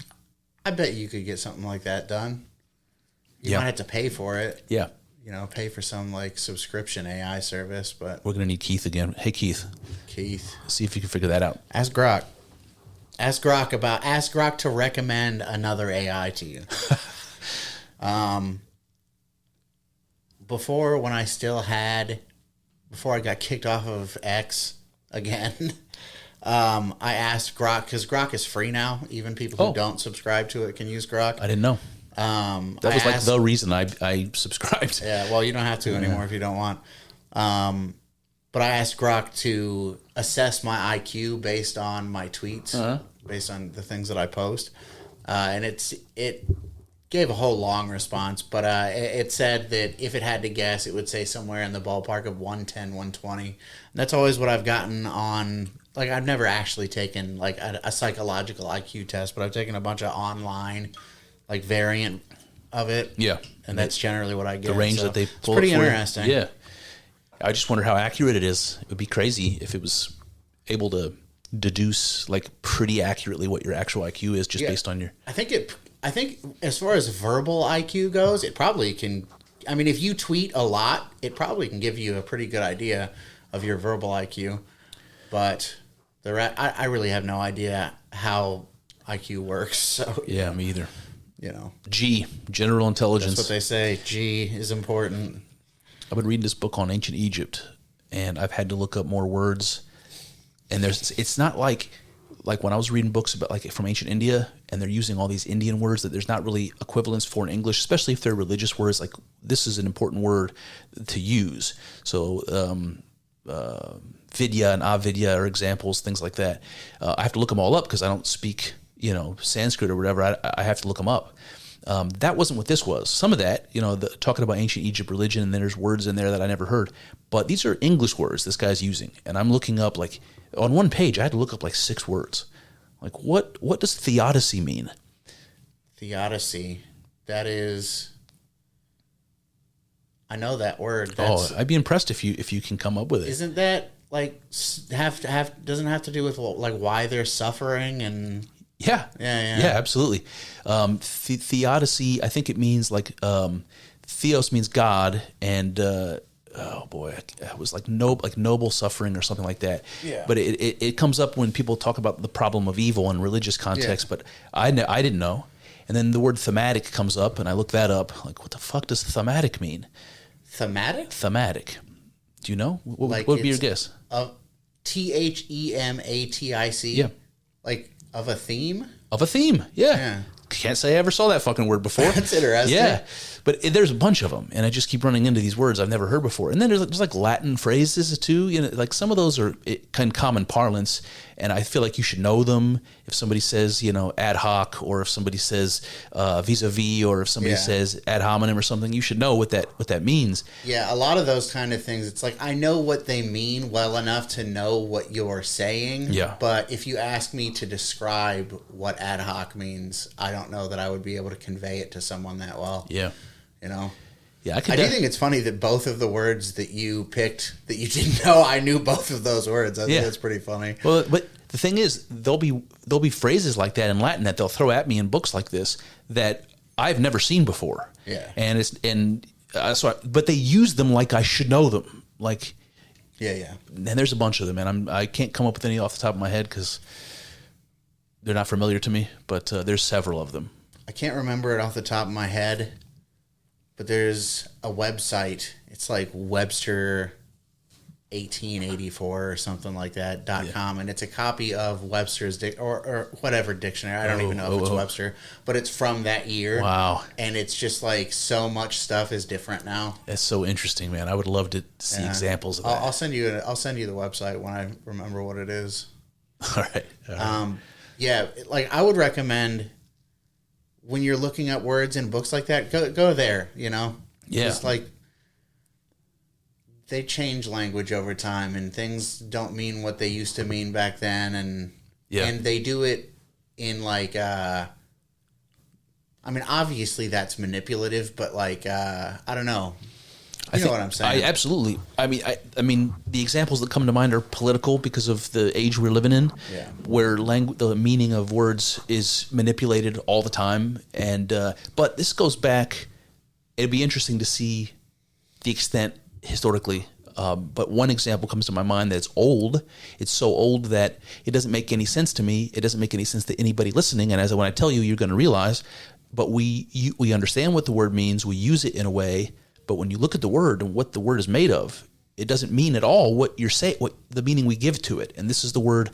I bet you could get something like that done. You might have to pay for it. Yeah. Pay for some subscription AI service, but... We're going to need Keith again. Hey, Keith. See if you can figure that out. Ask Grok. Ask Grok to recommend another AI to you. Before I got kicked off of X again, I asked Grok, because Grok is free now. Even people who don't subscribe to it can use Grok. I didn't know. That was like the reason I subscribed. Yeah, well, you don't have to anymore if you don't want. But I asked Grok to assess my IQ based on my tweets, based on the things that I post. And it gave a whole long response, but it said that if it had to guess, it would say somewhere in the ballpark of 110, 120. And that's always what I've gotten on. Like, I've never actually taken like a psychological IQ test, but I've taken a bunch of online like variant of it. Yeah. And that's generally what I get. The range that they pull. It's pretty interesting. Yeah. I just wonder how accurate it is. It would be crazy if it was able to deduce like pretty accurately what your actual IQ is just based on your. I think as far as verbal IQ goes, it probably can. I mean, if you tweet a lot, it probably can give you a pretty good idea of your verbal IQ. But I really have no idea how IQ works. So yeah, me either. You know, G, general intelligence. That's what they say. G is important. I've been reading this book on ancient Egypt, and I've had to look up more words. And it's not like when I was reading books about like from ancient India, and they're using all these Indian words that there's not really equivalents for in English, especially if they're religious words. Like this is an important word to use. So vidya and avidya are examples, things like that. I have to look them all up because I don't speak Sanskrit or whatever. I have to look them up. That wasn't what this was. Some of that, talking about ancient Egypt religion, and then there's words in there that I never heard. But these are English words this guy's using. And I'm looking up, like, on one page, I had to look up, like, 6 words. Like, what does theodicy mean? Theodicy. That is... I know that word. I'd be impressed if you can come up with it. Isn't that, like, doesn't have to do with, like, why they're suffering and... Yeah, absolutely. Theodicy, I think it means like theos means God, and it was like noble suffering or something like that. Yeah. But it comes up when people talk about the problem of evil in religious context. Yeah. But I didn't know. And then the word thematic comes up, and I looked that up. Like, what the fuck does thematic mean? Thematic? Thematic. Do you know? What would be your guess? THEMATIC. Yeah. Like. Of a theme? Of a theme, yeah. Can't say I ever saw that fucking word before. That's interesting. Yeah, but there's a bunch of them, and I just keep running into these words I've never heard before. And then there's like Latin phrases too. Like some of those are kind of common parlance, and I feel like you should know them. If somebody says, ad hoc, or if somebody says vis-a-vis, or if somebody says ad hominem or something, you should know what that means. Yeah, a lot of those kind of things. It's like I know what they mean well enough to know what you're saying. Yeah. But if you ask me to describe what ad hoc means, I don't know that I would be able to convey it to someone that well. Yeah. Yeah, I do think it's funny that both of the words that you picked that you didn't know, I knew both of those words. I think that's pretty funny. Well, but the thing is, there'll be phrases like that in Latin that they'll throw at me in books like this that I've never seen before. Yeah, but they use them like I should know them. Like, yeah. And there's a bunch of them, and I can't come up with any off the top of my head because they're not familiar to me. But there's several of them. I can't remember it off the top of my head. But there's a website. It's like Webster 1884 or something like that .com, and it's a copy of Webster's or whatever dictionary. I don't even know if it's Webster, but it's from that year. Wow! And it's just like so much stuff is different now. That's so interesting, man. I would love to see examples of that. I'll send you the website when I remember what it is. All right. Like I would recommend. When you're looking at words in books like that, go there, Yeah. Just like they change language over time and things don't mean what they used to mean back then. And they do it in like, obviously that's manipulative, but like, I don't know. You know what I'm saying? Absolutely. I mean, the examples that come to mind are political because of the age we're living in, where the meaning of words is manipulated all the time. And but this goes back. It'd be interesting to see the extent historically. But one example comes to my mind that's old. It's so old that it doesn't make any sense to me. It doesn't make any sense to anybody listening. And when I tell you, you're going to realize. But we understand what the word means. We use it in a way. But when you look at the word and what the word is made of, it doesn't mean at all what you're saying, what the meaning we give to it. And this is the word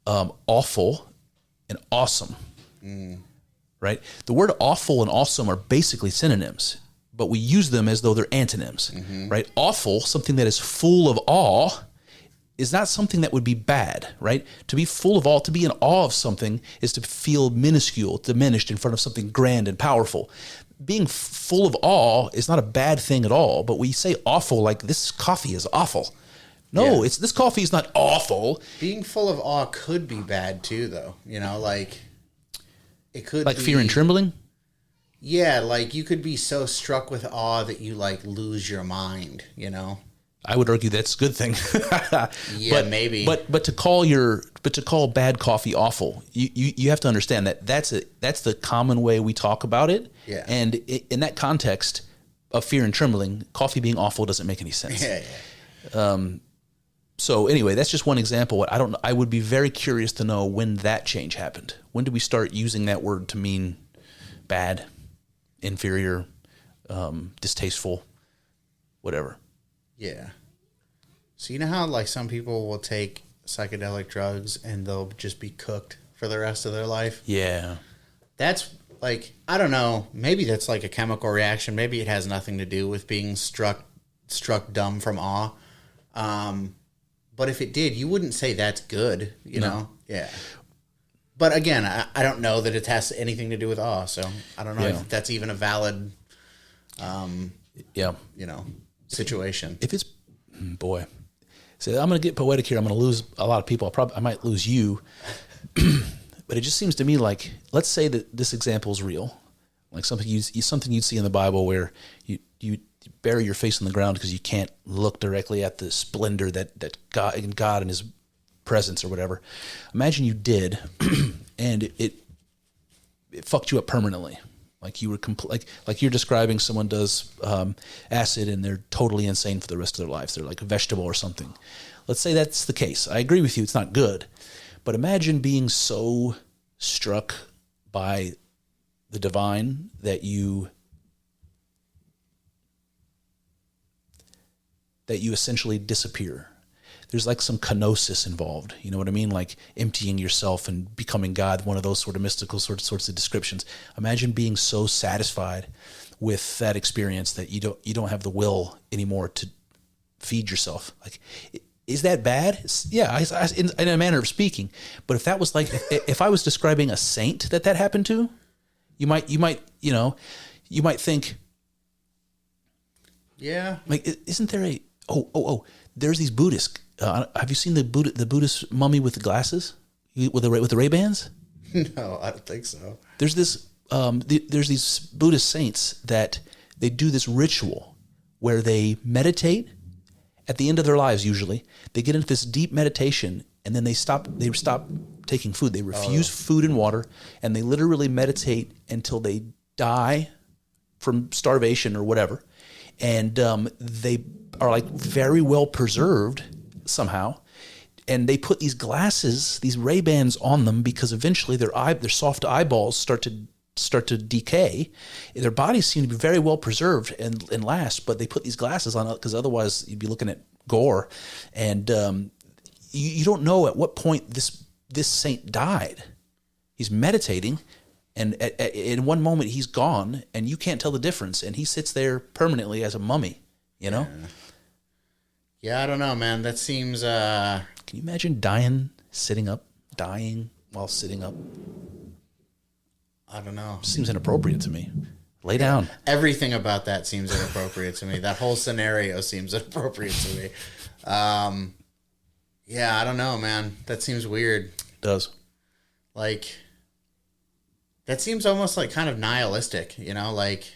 awful and awesome, right? The word awful and awesome are basically synonyms, but we use them as though they're antonyms, right? Awful, something that is full of awe, is not something that would be bad, right? To be full of awe, to be in awe of something is to feel minuscule, diminished in front of something grand and powerful. Being full of awe is not a bad thing at all, but we say awful like this coffee is awful. No, this coffee is not awful. Being full of awe could be bad too, though. You know, like it could like be, fear and trembling. Yeah, like you could be so struck with awe that you like lose your mind. You know. I would argue that's a good thing. Yeah, maybe. But to call bad coffee awful, you have to understand that that's the common way we talk about it. Yeah. And in that context of fear and trembling, coffee being awful doesn't make any sense. Yeah. So anyway, that's just one example. I would be very curious to know when that change happened. When did we start using that word to mean bad, inferior, distasteful, whatever? Yeah. So you know how like some people will take psychedelic drugs and they'll just be cooked for the rest of their life? Yeah. That's like, I don't know, maybe that's like a chemical reaction. Maybe it has nothing to do with being struck dumb from awe. But if it did, you wouldn't say that's good, you know? Yeah. But again, I don't know that it has anything to do with awe, so I don't know if that's even a valid, situation. If it's, boy, so I'm going to get poetic here. I'm going to lose a lot of people. I might lose you, but it just seems to me like, let's say that this example is real, like something you'd see in the Bible where you bury your face in the ground because you can't look directly at the splendor that God and His presence or whatever. Imagine you did, and it fucked you up permanently. Like you were like you're describing someone does acid and they're totally insane for the rest of their lives. They're like a vegetable or something. Let's say that's the case. I agree with you. It's not good, but imagine being so struck by the divine that you essentially disappear. There's like some kenosis involved. You know what I mean? Like emptying yourself and becoming God, one of those sort of mystical sorts of descriptions. Imagine being so satisfied with that experience that you don't have the will anymore to feed yourself. Like, is that bad? Yeah, in a manner of speaking. But if that was like, if I was describing a saint that happened to, you might think, yeah, like, isn't there a, there's these Buddhists. Have you seen the Buddhist mummy with the glasses, with the Ray-Bans? No, I don't think so. There's this. There's these Buddhist saints that they do this ritual where they meditate at the end of their lives. Usually, they get into this deep meditation, and then they stop taking food. They refuse food and water, and they literally meditate until they die from starvation or whatever. And they are like very well preserved somehow, and they put these glasses, these Ray-Bans on them because eventually their soft eyeballs start to decay. Their bodies seem to be very well preserved and last, but they put these glasses on because otherwise you'd be looking at gore. And you don't know at what point this saint died. He's meditating, and in one moment he's gone, and you can't tell the difference, and he sits there permanently as a mummy. You know. Yeah, I don't know, man. That seems... Can you imagine dying while sitting up? I don't know. Seems inappropriate to me. Lay down. Everything about that seems inappropriate to me. That whole scenario seems inappropriate to me. Yeah, I don't know, man. That seems weird. It does. Like, that seems almost like kind of nihilistic, you know? Like,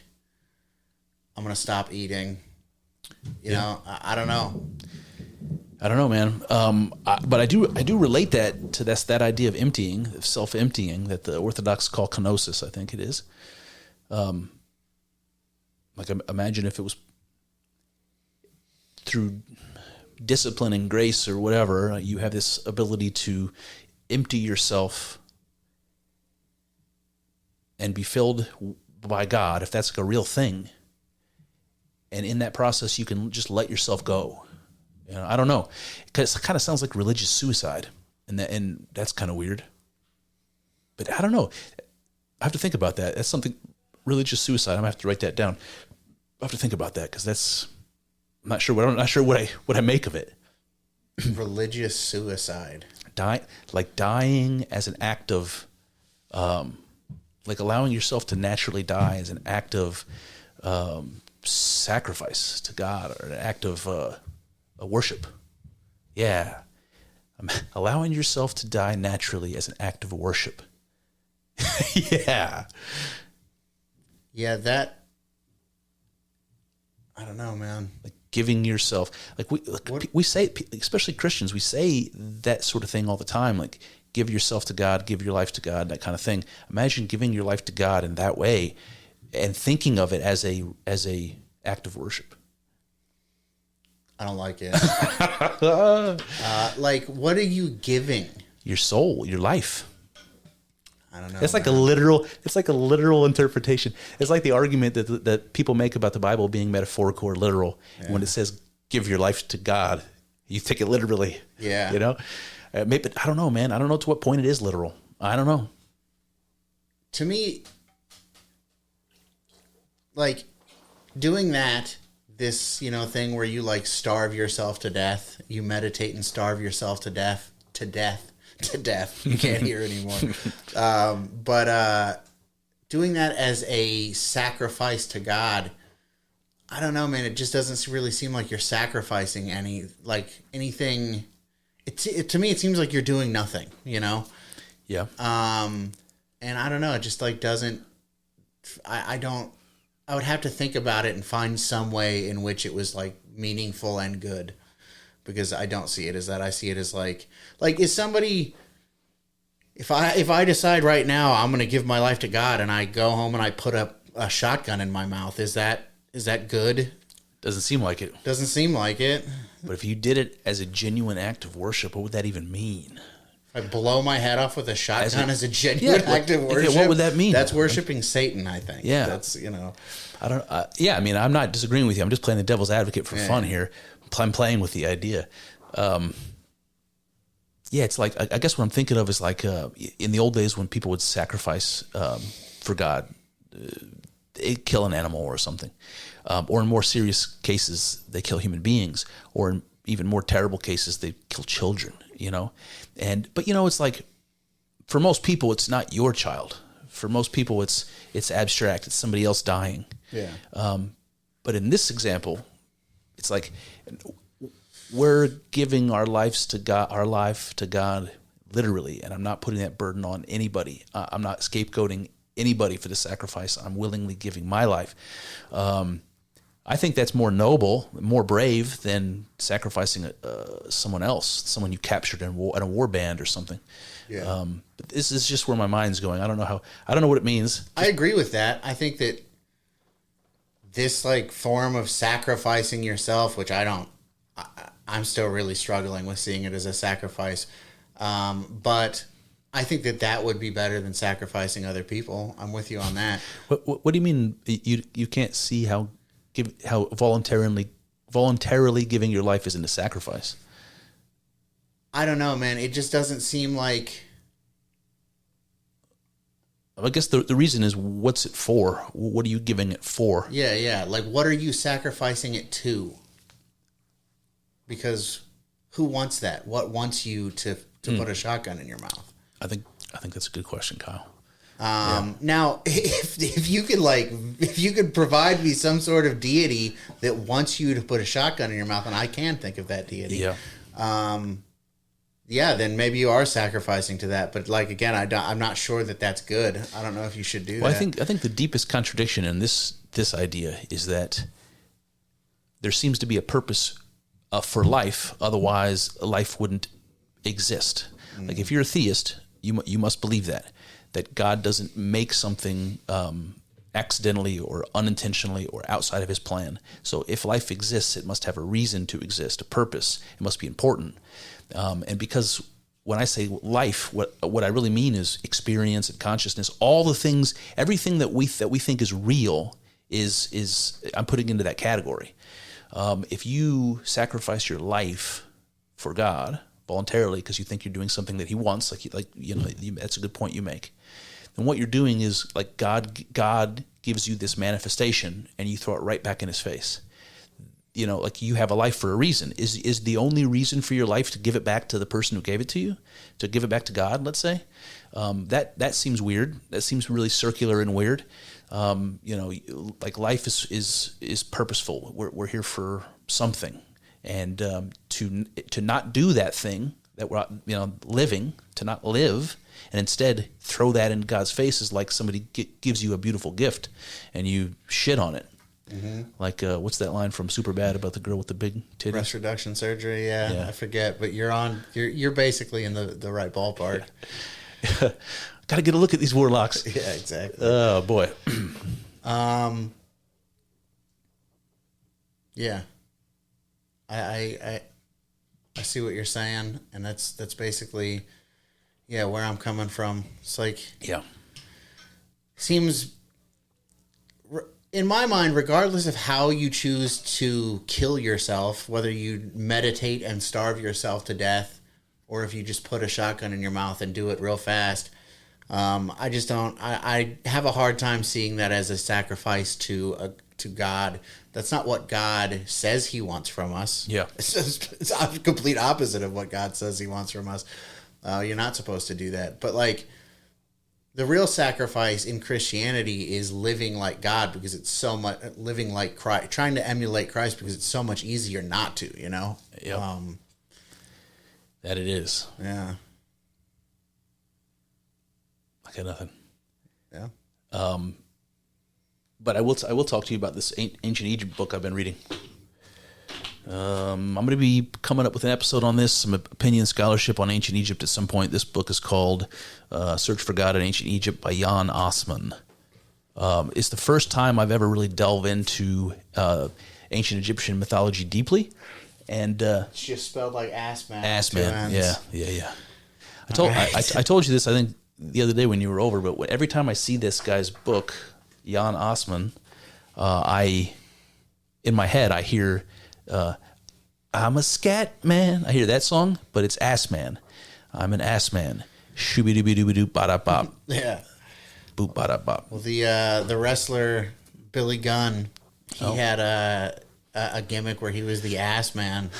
I'm going to stop eating. You know, I don't know. I don't know, man. But I do relate that to that idea of emptying, of self-emptying, that the Orthodox call kenosis. I think it is. Like, imagine if it was through discipline and grace or whatever, you have this ability to empty yourself and be filled by God, if that's like a real thing. And in that process, you can just let yourself go. You know, I don't know. It kind of sounds like religious suicide. and that's kind of weird. But I don't know. I have to think about that. That's something, religious suicide. I'm gonna have to write that down. I have to think about that because I'm not sure what I make of it. Religious suicide. Dying as an act of, like allowing yourself to naturally die as an act of sacrifice to God, or an act of a worship. Yeah. Allowing yourself to die naturally as an act of worship. Yeah. Yeah, that, I don't know, man. Like giving yourself, like we say, especially Christians, we say that sort of thing all the time, like give yourself to God, give your life to God, that kind of thing. Imagine giving your life to God in that way and thinking of it as a act of worship. I don't like it. Like, what are you giving? Your soul, your life. I don't know. It's like a literal interpretation. It's like the argument that people make about the Bible being metaphorical or literal. Yeah. When it says give your life to God, you take it literally. Yeah. You know? Maybe, I don't know, man. I don't know to what point it is literal. I don't know. To me, like doing that, this, thing where you like starve yourself to death, you meditate and starve yourself to death. You can't hear anymore. But doing that as a sacrifice to God, I don't know, man. It just doesn't really seem like you're sacrificing anything. To me, it seems like you're doing nothing, Yeah. And I don't know. It just like doesn't. I would have to think about it and find some way in which it was like meaningful and good, because I don't see it as that. I see it as like is somebody, if I decide right now I'm going to give my life to God and I go home and I put a shotgun in my mouth, is that good? Doesn't seem like it. Doesn't seem like it. But if you did it as a genuine act of worship, what would that even mean? I blow my head off with a shotgun as a genuine act of worship. Okay, what would that mean? That's worshiping Satan, I think. Yeah. That's, I don't. I mean, I'm not disagreeing with you. I'm just playing the devil's advocate for fun here. I'm playing with the idea. It's like, I guess what I'm thinking of is like in the old days when people would sacrifice for God, they'd kill an animal or something. Or in more serious cases, they kill human beings. Or in even more terrible cases, they kill children, But it's like, for most people, it's not your child. For most people, it's abstract. It's somebody else dying. Yeah. But in this example, it's like we're giving our life to God, literally, and I'm not putting that burden on anybody. I'm not scapegoating anybody for the sacrifice. I'm willingly giving my life. I think that's more noble, more brave than sacrificing someone else, someone you captured at a war band or something. Yeah. But this is just where my mind's going. I don't know what it means. I agree with that. I think that this like form of sacrificing yourself, which I'm still really struggling with seeing it as a sacrifice. But I think that would be better than sacrificing other people. I'm with you on that. What do you mean you can't see how voluntarily giving your life isn't a sacrifice? I don't know, man. It just doesn't seem like. I guess the reason is, what's it for? What are you giving it for? Yeah. Like, what are you sacrificing it to? Because who wants that? What wants you to put a shotgun in your mouth? I think that's a good question, Kyle. Now, if you could provide me some sort of deity that wants you to put a shotgun in your mouth, and I can think of that deity. Yeah. Then maybe you are sacrificing to that. But like, again, I'm not sure that that's good. I don't know if you should do that. I think the deepest contradiction in this idea is that there seems to be a purpose for life. Otherwise, life wouldn't exist. Like if you're a theist, you must believe that God doesn't make something accidentally or unintentionally or outside of his plan. So if life exists, it must have a reason to exist, a purpose. It must be important. And because when I say life, what I really mean is experience and consciousness. All the things, everything that we think is real is I'm putting into that category. If you sacrifice your life for God, voluntarily because you think you're doing something that he wants, that's a good point you make. Then what you're doing is like God gives you this manifestation and you throw it right back in his face. Like you have a life for a reason. Is the only reason for your life to give it back to the person who gave it to you, to give it back to God, let's say? That seems weird. That seems really circular and weird. Like life is purposeful. We're here for something, and to not do that thing that we're living, to not live, and instead throw that in God's face is like somebody gives you a beautiful gift, and you shit on it. Mm-hmm. Like what's that line from Superbad about the girl with the big titties? Breast reduction surgery. Yeah, I forget, but you're basically in the right ballpark. Got to get a look at these warlocks. Yeah, exactly. Oh boy. Yeah. I see what you're saying, and that's basically where I'm coming from. It's like seems in my mind, regardless of how you choose to kill yourself, whether you meditate and starve yourself to death, or if you just put a shotgun in your mouth and do it real fast, I just don't. I have a hard time seeing that as a sacrifice to God. That's not what God says He wants from us. Yeah, it's a complete opposite of what God says He wants from us. You're not supposed to do that. But like, the real sacrifice in Christianity is living like God, because it's so much living like Christ, trying to emulate Christ, because it's so much easier not to. Yep. That it is. Yeah. I got nothing. Yeah. But I will talk to you about this ancient Egypt book I've been reading. I'm going to be coming up with an episode on this, some opinion scholarship on ancient Egypt at some point. This book is called Search for God in Ancient Egypt by Jan Assmann. It's the first time I've ever really delved into ancient Egyptian mythology deeply. And it's just spelled like ass man. Ass man, yeah. I told you this, I think, the other day when you were over, but every time I see this guy's book, Jan Assmann, in my head I hear, I'm a scat man. I hear that song, but it's ass man. I'm an ass man. Shooby dooby dooby doop ba da bop. Yeah. Boop ba da bop. Well, the wrestler Billy Gunn, he had a gimmick where he was the ass man,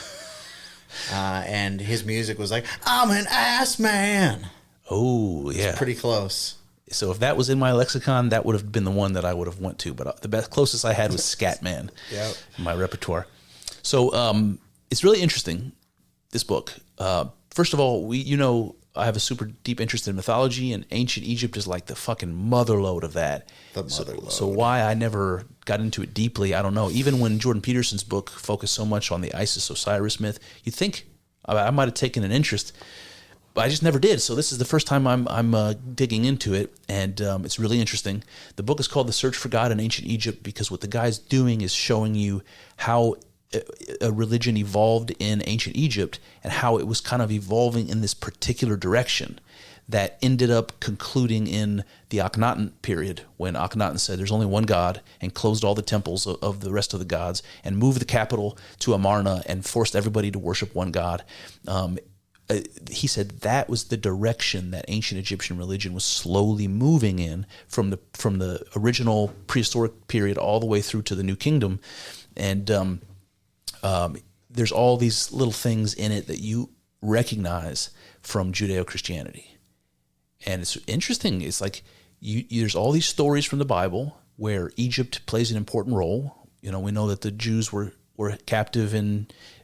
and his music was like, I'm an ass man. Oh yeah, it's pretty close. So if that was in my lexicon, that would have been the one that I would have went to. But the closest I had was Scatman in my repertoire. So it's really interesting, this book. First of all, I have a super deep interest in mythology, and ancient Egypt is like the fucking motherlode of that. So why I never got into it deeply, I don't know. Even when Jordan Peterson's book focused so much on the Isis-Osiris myth, you'd think I might have taken an interest, but I just never did. So this is the first time I'm digging into it, and it's really interesting. The book is called The Search for God in Ancient Egypt because what the guy's doing is showing you how a religion evolved in ancient Egypt and how it was kind of evolving in this particular direction that ended up concluding in the Akhenaten period, when Akhenaten said there's only one God and closed all the temples of the rest of the gods and moved the capital to Amarna and forced everybody to worship one God. He said that was the direction that ancient Egyptian religion was slowly moving in from the original prehistoric period all the way through to the New Kingdom. And there's all these little things in it that you recognize from Judeo-Christianity. And it's interesting. It's like there's all these stories from the Bible where Egypt plays an important role. We know that the Jews were captive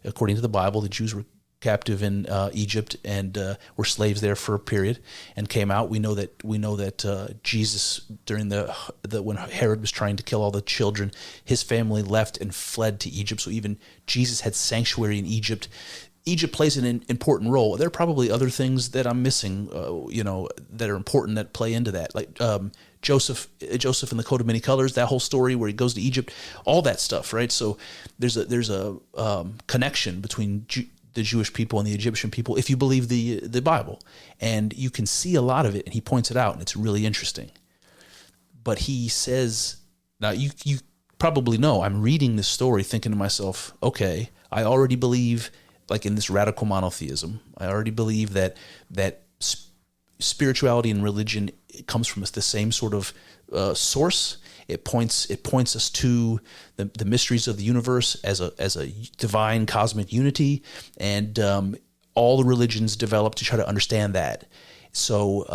according to the Bible, the Jews were captive in Egypt and were slaves there for a period and came out. We know that Jesus, during the when Herod was trying to kill all the children, his family left and fled to Egypt. So even Jesus had sanctuary in Egypt. Egypt plays an important role. There are probably other things that I'm missing, that are important that play into that, like Joseph and the Coat of Many Colors, that whole story where he goes to Egypt, all that stuff, right? So there's a connection between the Jewish people and the Egyptian people, if you believe the Bible. And you can see a lot of it, and he points it out, and it's really interesting. But he says, now you probably know, I'm reading this story thinking to myself, okay, I already believe like in this radical monotheism. I already believe that spirituality and religion comes from the same sort of source. It points us to the mysteries of the universe as a divine cosmic unity, and all the religions develop to try to understand that. So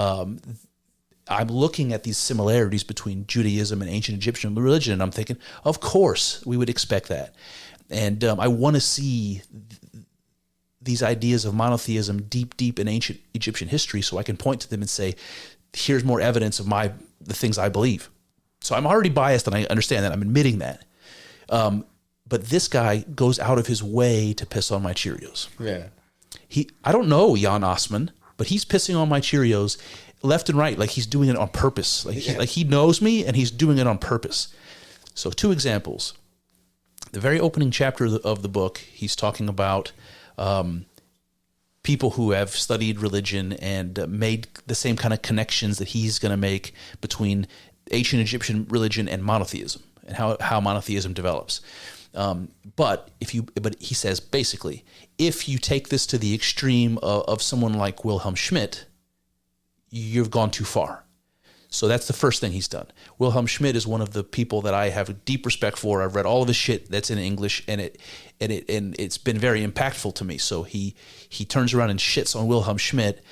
I'm looking at these similarities between Judaism and ancient Egyptian religion, and I'm thinking, of course, we would expect that. And I want to see these ideas of monotheism deep in ancient Egyptian history, so I can point to them and say, here's more evidence of the things I believe. So I'm already biased, and I understand that. I'm admitting that. But this guy goes out of his way to piss on my Cheerios. Yeah. I don't know Jan Osman, but he's pissing on my Cheerios left and right, like he's doing it on purpose. Like he knows me, and he's doing it on purpose. So 2 examples. The very opening chapter of the book, he's talking about people who have studied religion and made the same kind of connections that he's going to make between ancient Egyptian religion and monotheism, and how monotheism develops. But he says, basically, if you take this to the extreme of someone like Wilhelm Schmidt, you've gone too far. So that's the first thing he's done. Wilhelm Schmidt is one of the people that I have a deep respect for. I've read all of his shit that's in English, and it's been very impactful to me. So he turns around and shits on Wilhelm Schmidt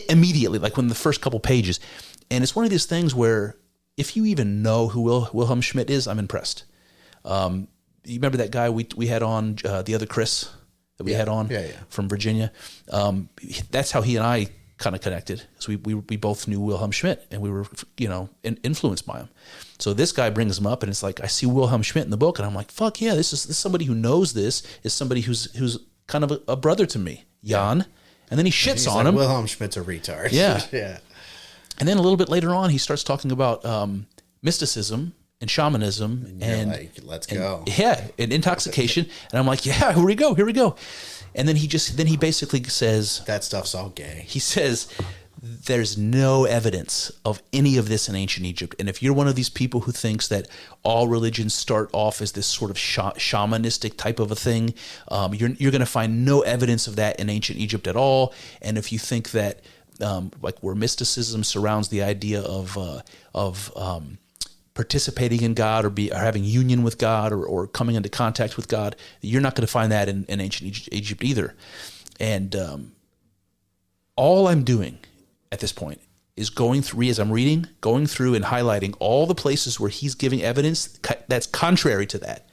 immediately, like when the first couple pages. And it's one of these things where if you even know who Wilhelm Schmidt is, I'm impressed. You remember that guy we had on, the other Chris that we had on from Virginia? That's how he and I kind of connected, because we both knew Wilhelm Schmidt, and we were influenced by him. So this guy brings him up, and it's like I see Wilhelm Schmidt in the book, and I'm like, fuck yeah, this is somebody who knows this, is somebody who's kind of a brother to me, Jan. And then he shits on him. Wilhelm Schmidt's a retard. Yeah. Yeah. And then a little bit later on, he starts talking about mysticism and shamanism, and like, let's go. And intoxication. And I'm like, yeah, here we go. And then he basically says, that stuff's all gay. He says, there's no evidence of any of this in ancient Egypt. And if you're one of these people who thinks that all religions start off as this sort of shamanistic type of a thing, you're going to find no evidence of that in ancient Egypt at all. And if you think that where mysticism surrounds the idea of participating in God, or having union with God, or coming into contact with God, you're not going to find that in ancient Egypt either. And all I'm doing at this point is going through, as I'm reading, going through and highlighting all the places where he's giving evidence that's contrary to that.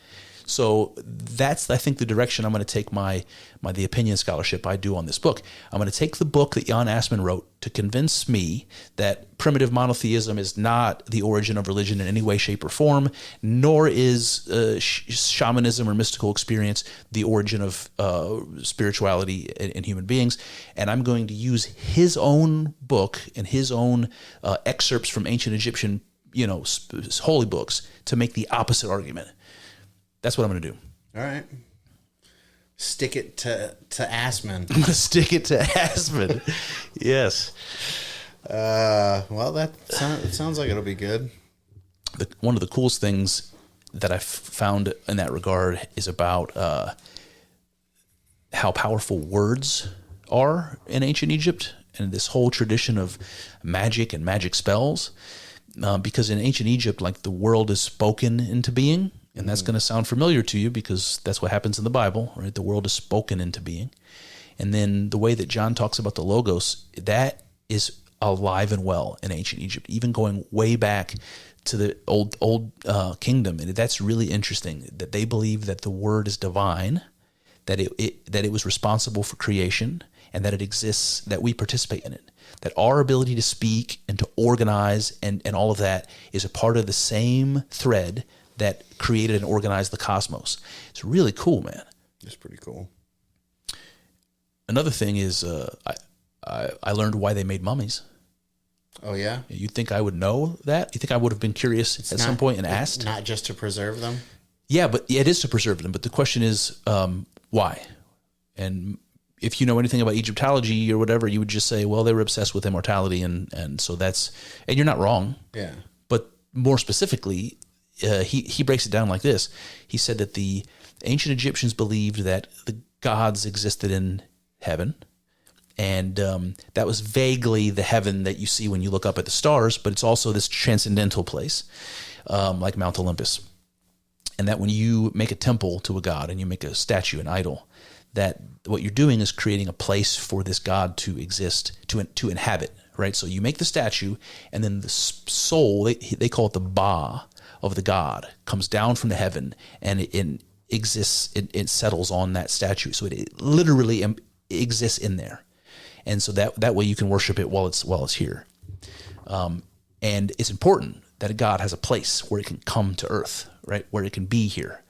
So that's, I think, the direction I'm going to take the opinion scholarship I do on this book. I'm going to take the book that Jan Assmann wrote to convince me that primitive monotheism is not the origin of religion in any way, shape, or form, nor is shamanism or mystical experience the origin of spirituality in human beings. And I'm going to use his own book and his own excerpts from ancient Egyptian, holy books to make the opposite argument. That's what I'm going to do. All right. Stick it to Assman. I'm going to stick it to Assman. Yes. Well, it sounds like it'll be good. One of the coolest things that I've found in that regard is about how powerful words are in ancient Egypt, and this whole tradition of magic and magic spells. Because in ancient Egypt, like, the world is spoken into being. And that's going to sound familiar to you because that's what happens in the Bible, right? The world is spoken into being. And then the way that John talks about the Logos, that is alive and well in ancient Egypt, even going way back to the old kingdom. And that's really interesting, that they believe that the word is divine, that it was responsible for creation, and that it exists, that we participate in it. That our ability to speak and to organize and all of that is a part of the same thread that created and organized the cosmos. It's really cool, man. It's pretty cool. Another thing is I learned why they made mummies. Oh, yeah? You'd think I would know that? You think I would have been curious at some point and asked? Not just to preserve them? Yeah, but it is to preserve them. But the question is, why? And if you know anything about Egyptology or whatever, you would just say, well, they were obsessed with immortality, and so that's... And you're not wrong. Yeah. But more specifically... he breaks it down like this. He said that the ancient Egyptians believed that the gods existed in heaven. And that was vaguely the heaven that you see when you look up at the stars, but it's also this transcendental place, like Mount Olympus. And that when you make a temple to a god and you make a statue, an idol, that what you're doing is creating a place for this god to exist, to inhabit, right? So you make the statue, and then the soul, they call it the Ba of the god, comes down from the heaven, and it exists, it settles on that statue. So it literally exists in there. And so that way you can worship it while it's here. And it's important that a god has a place where it can come to earth, right? Where it can be here.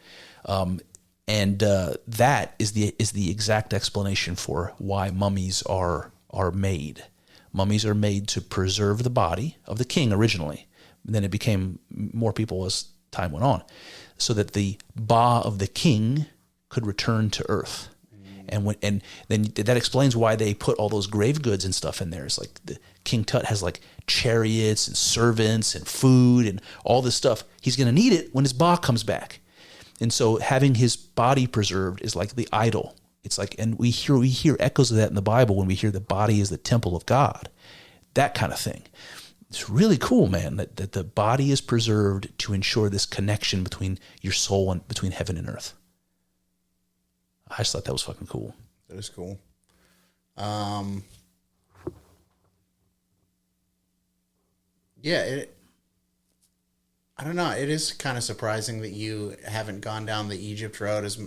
And that is the exact explanation for why mummies are made. Mummies are made to preserve the body of the king originally. And then it became more people as time went on, so that the Ba of the king could return to earth. And then that explains why they put all those grave goods and stuff in there. It's like the King Tut has like chariots and servants and food and all this stuff. He's going to need it when his Ba comes back. And so having his body preserved is like the idol. It's like, and we hear echoes of that in the Bible when we hear the body is the temple of God, that kind of thing. It's really cool, man, that the body is preserved to ensure this connection between your soul and between heaven and earth. I just thought that was fucking cool. That is cool. Yeah, I don't know. It is kind of surprising that you haven't gone down the Egypt road, as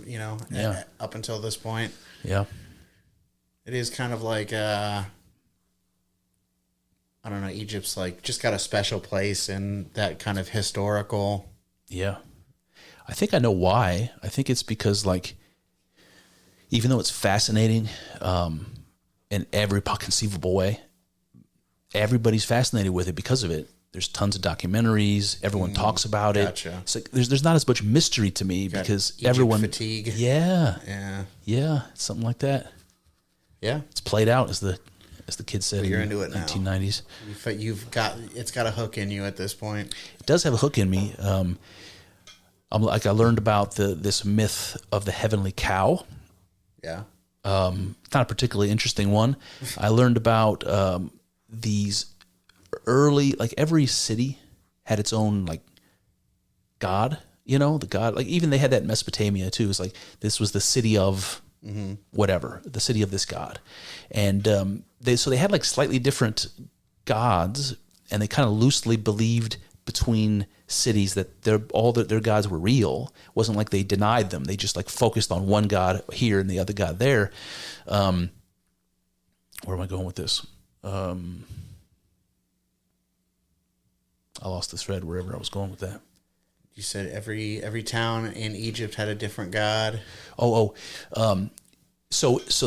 up until this point. Yeah. It is kind of like, I don't know, Egypt's like just got a special place in that kind of historical. Yeah. I think I know why. I think it's because, like, even though it's fascinating in every conceivable way, everybody's fascinated with it because of it. There's tons of documentaries. Everyone talks about it. Gotcha. It's like there's not as much mystery to me because Egypt everyone fatigue. Yeah, something like that. Yeah, it's played out as the kids said. But you're in into it now. 1990s. It's got a hook in you at this point. It does have a hook in me. I learned about this myth of the heavenly cow. Yeah. It's not a particularly interesting one. I learned about these early, like every city had its own like god, the god, like even they had that in Mesopotamia too. It's like, this was the city of whatever, the city of this god. And they had like slightly different gods, and they kind of loosely believed between cities that their gods were real. It wasn't like they denied them. They just like focused on one god here and the other god there. Where am I going with this? I lost the thread wherever I was going with that. You said every town in Egypt had a different god. So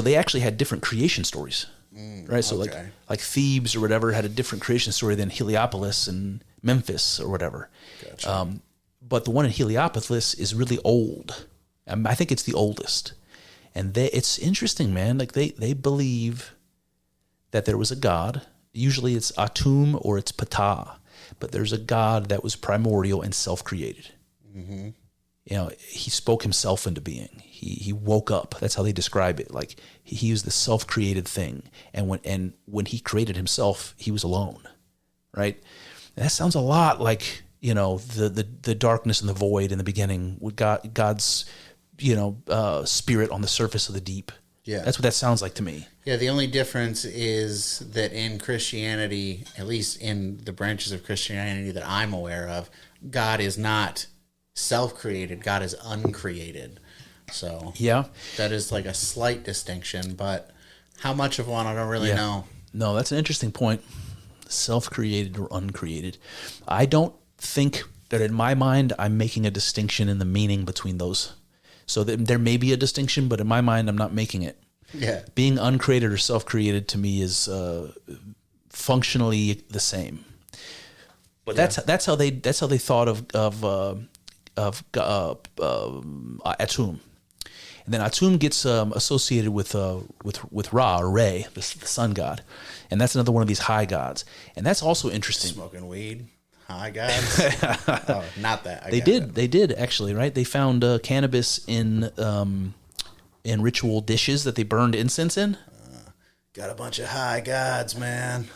they actually had different creation stories, right? So okay. like Thebes or whatever had a different creation story than Heliopolis and Memphis or whatever. Gotcha. But the one in Heliopolis is really old. I think it's the oldest. And it's interesting, man. Like they believe that there was a god. Usually it's Atum or it's Ptah. But there's a god that was primordial and self-created. Mm-hmm. He spoke himself into being. He woke up. That's how they describe it. Like he was the self-created thing. And when he created himself, he was alone, right? And that sounds a lot like, the darkness and the void in the beginning with God's, spirit on the surface of the deep. Yeah. That's what that sounds like to me. Yeah, the only difference is that in Christianity, at least in the branches of Christianity that I'm aware of, God is not self-created. God is uncreated. So yeah, that is like a slight distinction, but how much of one I don't really know. No, that's an interesting point. Self-created or uncreated. I don't think that in my mind I'm making a distinction in the meaning between those. So there may be a distinction, but in my mind, I'm not making it. Yeah. Being uncreated or self-created to me is functionally the same. But that's how they thought of Atum. And then Atum gets associated with Ra or Re, the sun god, and that's another one of these high gods. And that's also interesting. Smoking weed. High gods. Not that. They did actually, right? They found cannabis in and ritual dishes that they burned incense in. Got a bunch of high gods, man.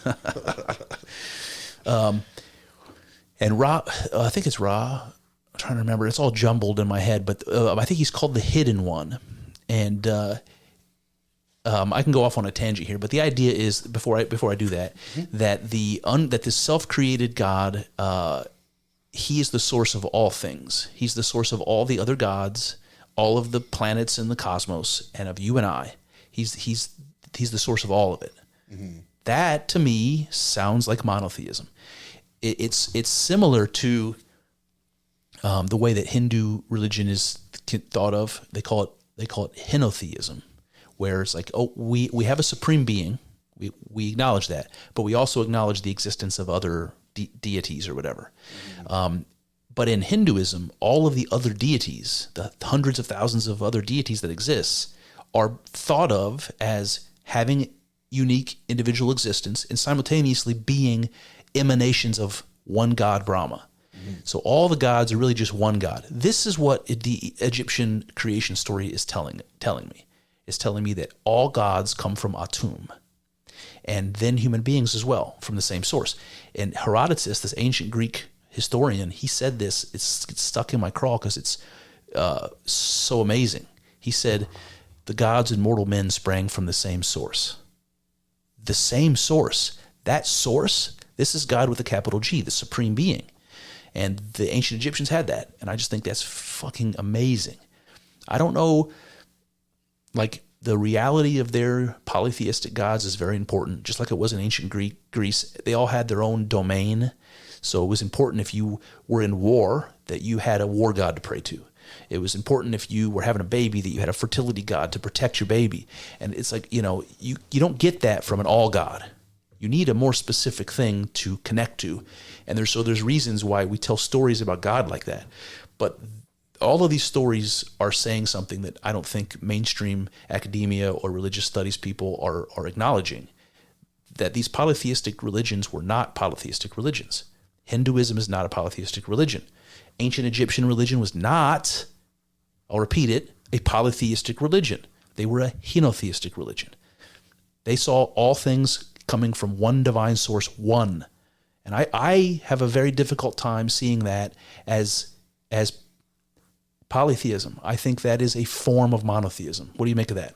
And Ra, I think it's Ra. I'm trying to remember. It's all jumbled in my head, but I think he's called the Hidden One. And I can go off on a tangent here, but the idea is before I do that, that that this self-created God, he is the source of all things. He's the source of all the other gods, all of the planets in the cosmos, and of you and I. He's the source of all of it. Mm-hmm. That to me sounds like monotheism. It's similar to the way that Hindu religion is thought of. They call it henotheism, where it's like, oh, we have a supreme being, we acknowledge that, but we also acknowledge the existence of other deities or whatever. Mm-hmm. But in Hinduism, all of the other deities, the hundreds of thousands of other deities that exist, are thought of as having unique individual existence and simultaneously being emanations of one God, Brahma. Mm-hmm. So all the gods are really just one God. This is what the Egyptian creation story is telling me. It's telling me that all gods come from Atum, and then human beings as well, from the same source. And Herodotus, this ancient Greek historian, he said this, it's stuck in my craw because it's so amazing. He said, the gods and mortal men sprang from the same source. The same source. That source, this is God with a capital G, the supreme being. And the ancient Egyptians had that. And I just think that's fucking amazing. I don't know, like, the reality of their polytheistic gods is very important, just like it was in ancient Greece. They all had their own domain. So it was important if you were in war that you had a war god to pray to. It was important if you were having a baby that you had a fertility god to protect your baby. And it's like, you don't get that from an all god. You need a more specific thing to connect to. And there's reasons why we tell stories about God like that. But all of these stories are saying something that I don't think mainstream academia or religious studies people are acknowledging, that these polytheistic religions were not polytheistic religions. Hinduism is not a polytheistic religion. Ancient Egyptian religion was not, I'll repeat it, a polytheistic religion. They were a henotheistic religion. They saw all things coming from one divine source, one. And I have a very difficult time seeing that as polytheism. I think that is a form of monotheism. What do you make of that?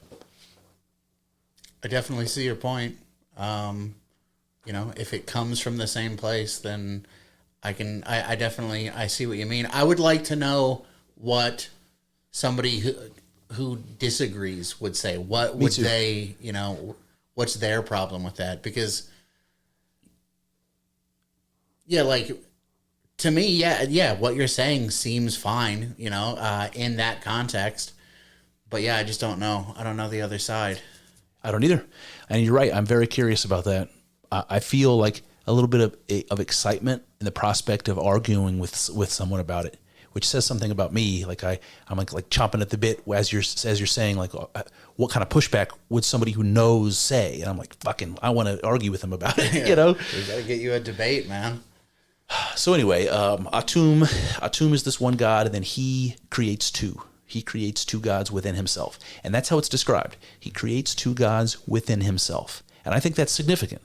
I definitely see your point. If it comes from the same place, then I definitely see what you mean. I would like to know what somebody who disagrees would say. What would they, what's their problem with that? Because, to me, what you're saying seems fine, in that context. But I just don't know. I don't know the other side. I don't either. And you're right. I'm very curious about that. I feel like a little bit of excitement in the prospect of arguing with someone about it, which says something about me. Like I'm like chomping at the bit as you're saying, like, what kind of pushback would somebody who knows say? And I'm like, fucking, I want to argue with them about it. We got to get you a debate, man. So anyway, Atum is this one God, and then he creates two. He creates two gods within himself. And that's how it's described. He creates two gods within himself. And I think that's significant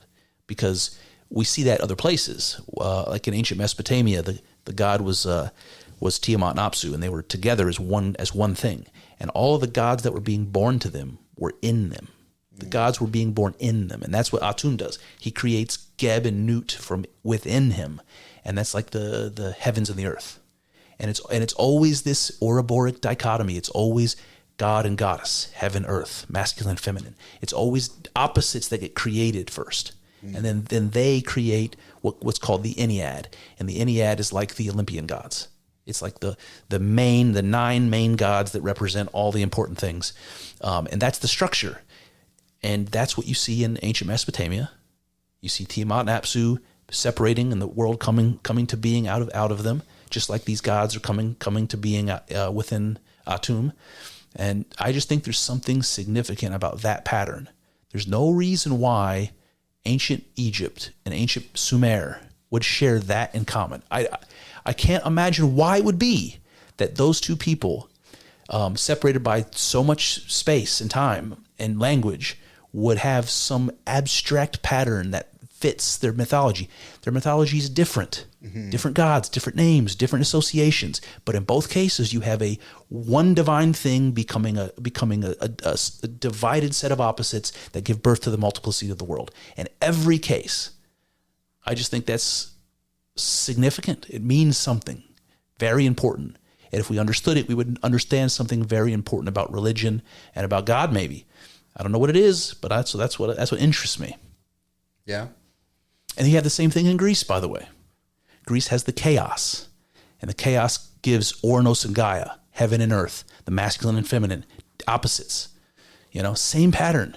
because we see that other places. Like in ancient Mesopotamia, the god was Tiamat and Apsu, and they were together as one thing. And all of the gods that were being born to them were in them. The gods were being born in them. And that's what Atum does. He creates Geb and Nut from within him. And that's like the heavens and the earth. And it's always this Ouroboros dichotomy. It's always God and goddess, heaven, earth, masculine, feminine. It's always opposites that get created first. And then they create what's called the Ennead. And the Ennead is like the Olympian gods. It's like the 9 main gods that represent all the important things. And that's the structure. And that's what you see in ancient Mesopotamia. You see Tiamat and Apsu separating and the world coming to being out of them, just like these gods are coming to being within Atum. And I just think there's something significant about that pattern. There's no reason why ancient Egypt and ancient Sumer would share that in common. I can't imagine why it would be that those two people separated by so much space and time and language, would have some abstract pattern that fits their mythology. Their mythology is different. Different gods, different names, different associations. But in both cases, you have a one divine thing becoming a divided set of opposites that give birth to the multiplicity of the world. In every case, I just think that's significant. It means something very important. And if we understood it, we would understand something very important about religion and about God, maybe. I don't know what it is, but that's what interests me. Yeah. And you have the same thing in Greece, by the way. Greece has the chaos, and the chaos gives Ouranos and Gaia, heaven and earth, the masculine and feminine, opposites. Same pattern.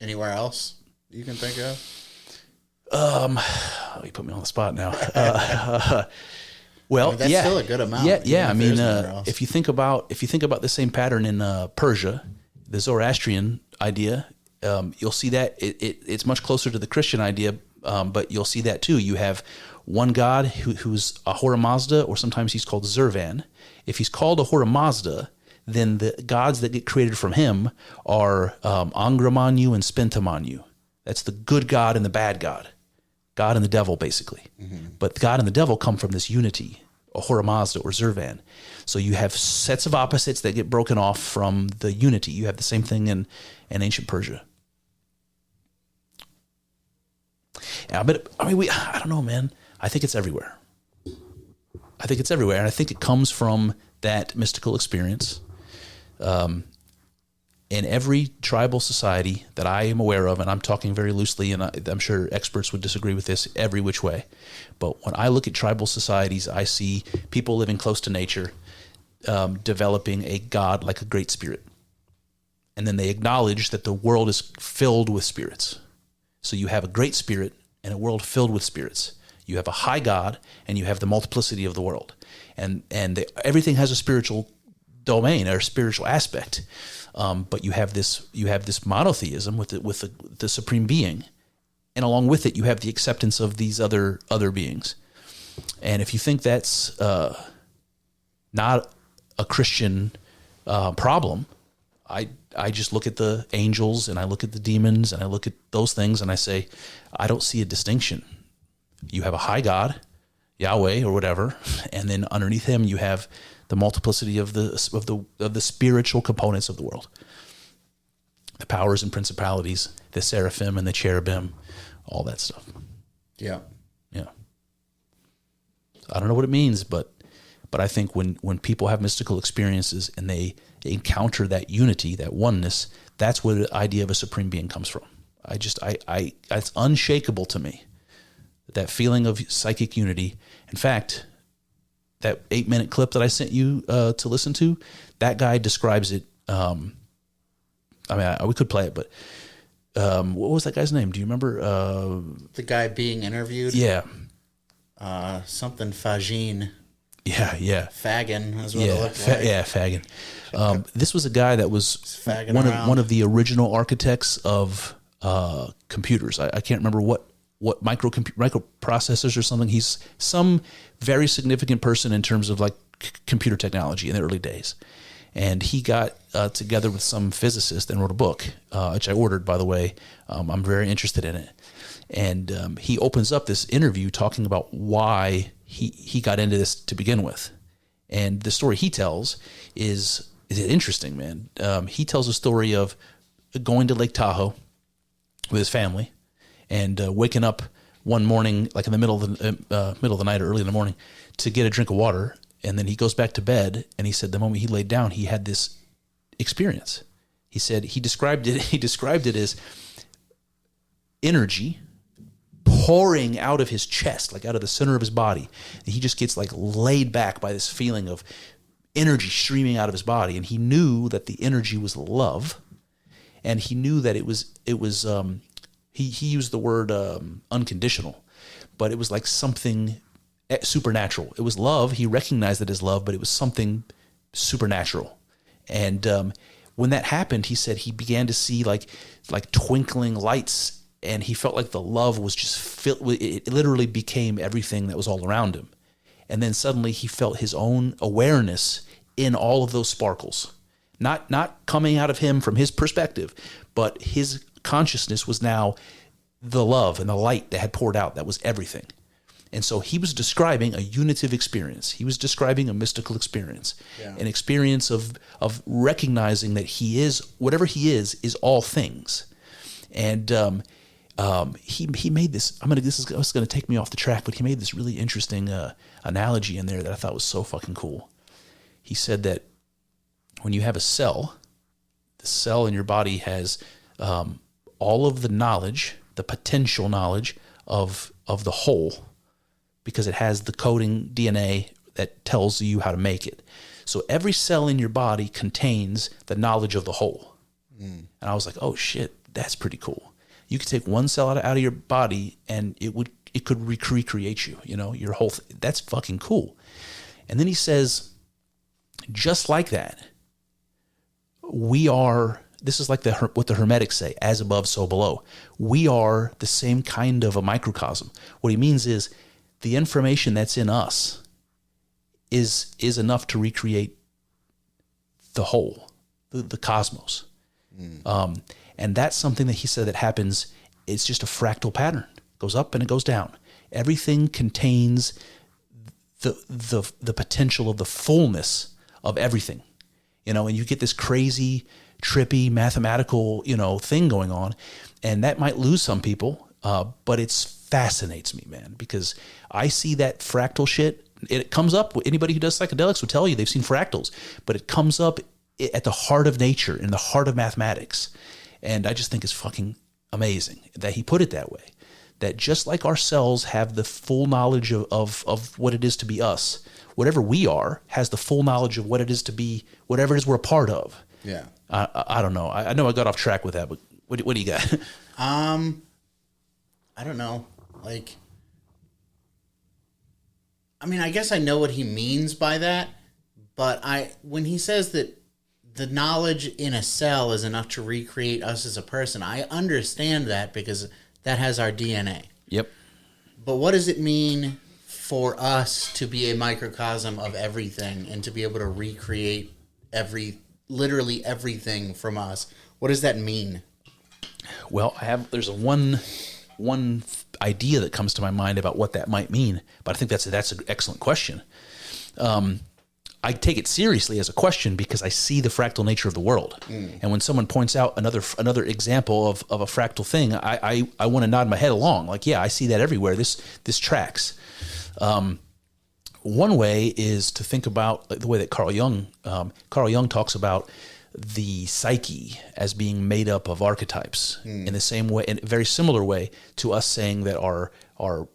Anywhere else you can think of? You put me on the spot now. Well, that's still a good amount. Yeah. I mean, if you think about the same pattern in Persia, the Zoroastrian idea, you'll see that it's much closer to the Christian idea, but you'll see that too. You have one god who's Ahura Mazda, or sometimes he's called Zurvan. If he's called Ahura Mazda, then the gods that get created from him are Angra Mainyu and Spenta Mainyu. That's the good god and the bad god. God and the devil, basically. But God and the devil come from this unity, Ahura Mazda or Zurvan. So you have sets of opposites that get broken off from the unity. You have the same thing in ancient Persia. Yeah, but I mean, I don't know, man. I think it's everywhere. And I think it comes from that mystical experience. In every tribal society that I am aware of, and I'm talking very loosely, and I'm sure experts would disagree with this every which way, but when I look at tribal societies, I see people living close to nature, developing a god like a great spirit. And then they acknowledge that the world is filled with spirits. So you have a great spirit and a world filled with spirits. You have a high God, and you have the multiplicity of the world. And everything has a spiritual domain or spiritual aspect. But you have this monotheism with the supreme being, and along with it, you have the acceptance of these other beings. And if you think that's not a Christian problem, I just look at the angels and I look at the demons and I look at those things and I say, I don't see a distinction. You have a high God, Yahweh or whatever, and then underneath him you have the multiplicity of the spiritual components of the world, the powers and principalities, the seraphim and the cherubim, all that stuff. Yeah. I don't know what it means, but I think when people have mystical experiences and they encounter that unity, that oneness, that's where the idea of a supreme being comes from. It's unshakable to me, that feeling of psychic unity. In fact, that 8-minute clip that I sent you to listen to, that guy describes it. We could play it, but what was that guy's name? Do you remember? The guy being interviewed? Yeah. Something Fagin. Yeah. Fagin is what it looked like. Fagin. This was a guy that was one of the original architects of computers. I can't remember what microprocessors or something. He's some very significant person in terms of like computer technology in the early days. And he got together with some physicist and wrote a book, which I ordered, by the way. I'm very interested in it. And he opens up this interview talking about why he got into this to begin with. And the story he tells is interesting, man. He tells a story of going to Lake Tahoe with his family and waking up one morning, like in the middle of the night or early in the morning, to get a drink of water. And then he goes back to bed, and he said the moment he laid down, he had this experience. He said he described it as energy pouring out of his chest, like out of the center of his body. And he just gets like laid back by this feeling of energy streaming out of his body. And he knew that the energy was love, and he knew that it was he used the word unconditional, but it was like something supernatural. It was love. He recognized it as love, but it was something supernatural. And when that happened, he said he began to see like twinkling lights, and he felt like the love was just filled. It literally became everything that was all around him. And then suddenly he felt his own awareness in all of those sparkles. Not coming out of him from his perspective, but his consciousness was now the love and the light that had poured out. That was everything. And so he was describing a unitive experience. He was describing a mystical experience, an experience of recognizing that he is, whatever he is all things. And he made this. This is going to take me off the track, but he made this really interesting analogy in there that I thought was so fucking cool. He said that when you have a cell, the cell in your body has all of the knowledge, the potential knowledge of the whole, because it has the coding DNA that tells you how to make it. So every cell in your body contains the knowledge of the whole. And I was like, oh shit, that's pretty cool. You could take one cell out of your body and it could recreate you, your whole that's fucking cool. And then he says, just like that, we are, this is like what the Hermetics say, as above, so below. We are the same kind of a microcosm. What he means is the information that's in us is enough to recreate the whole, the cosmos. And that's something that he said that happens. It's just a fractal pattern. It goes up and it goes down. Everything contains the potential of the fullness of everything, and you get this crazy, trippy, mathematical, thing going on, and that might lose some people, but it fascinates me, man, because I see that fractal shit. It comes up. Anybody who does psychedelics will tell you they've seen fractals, but it comes up at the heart of nature, in the heart of mathematics. And I just think it's fucking amazing that he put it that way. That just like our cells have the full knowledge of what it is to be us, whatever we are has the full knowledge of what it is to be whatever it is we're a part of. Yeah. I don't know. I know I got off track with that, but what do you got? I don't know. I guess I know what he means by that, but when he says that the knowledge in a cell is enough to recreate us as a person, I understand that because that has our DNA. Yep. But what does it mean for us to be a microcosm of everything and to be able to recreate literally everything from us? What does that mean? Well, there's one idea that comes to my mind about what that might mean, but I think that's an excellent question. I take it seriously as a question because I see the fractal nature of the world. And when someone points out another example of a fractal thing, I want to nod my head along. Like, yeah, I see that everywhere. This tracks. One way is to think about the way that Carl Jung talks about the psyche as being made up of archetypes in the same way, in a very similar way to us saying that our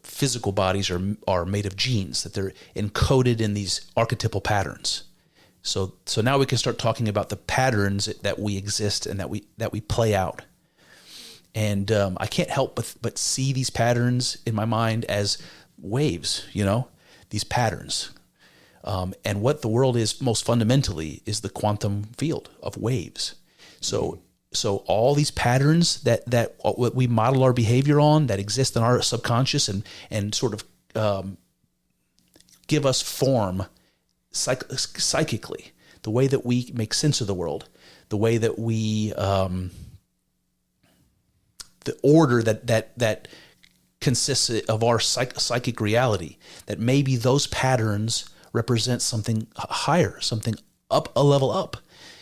physical bodies are made of genes, that they're encoded in these archetypal patterns. So now we can start talking about the patterns that we exist and that we play out. And I can't help but see these patterns in my mind as waves, these patterns. And what the world is most fundamentally is the quantum field of waves. So all these patterns that we model our behavior on, that exist in our subconscious and sort of give us form psychically, the way that we make sense of the world, the way that we the order that consists of our psychic reality, that maybe those patterns represent something higher, something a level up,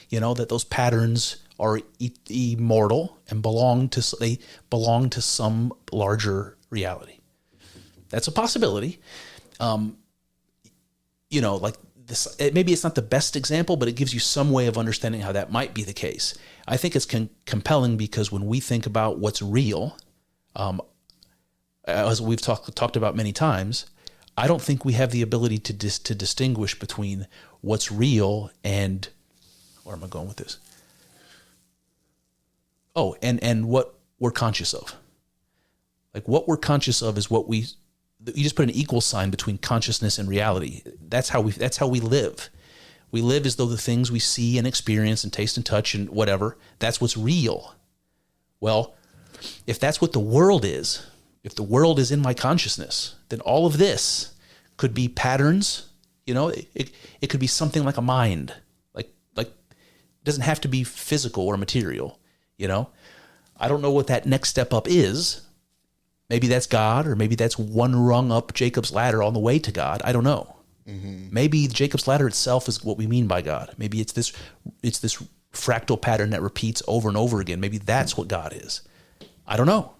that those patterns are immortal and belong to some larger reality. That's a possibility. Like this, maybe it's not the best example, but it gives you some way of understanding how that might be the case. I think it's compelling because when we think about what's real, as we've talked about many times, I don't think we have the ability to distinguish between what's real and, where am I going with this? Oh, and what we're conscious of. Like what we're conscious of is you just put an equal sign between consciousness and reality. That's how we live. We live as though the things we see and experience and taste and touch and whatever, that's what's real. Well, if that's what the world is, if the world is in my consciousness, then all of this could be patterns. It could be something like a mind. Like it doesn't have to be physical or material. I don't know what that next step up is. Maybe that's God, or maybe that's one rung up Jacob's ladder on the way to God. I don't know. Mm-hmm. Maybe Jacob's ladder itself is what we mean by God. Maybe it's this fractal pattern that repeats over and over again. Maybe that's what God is. I don't know.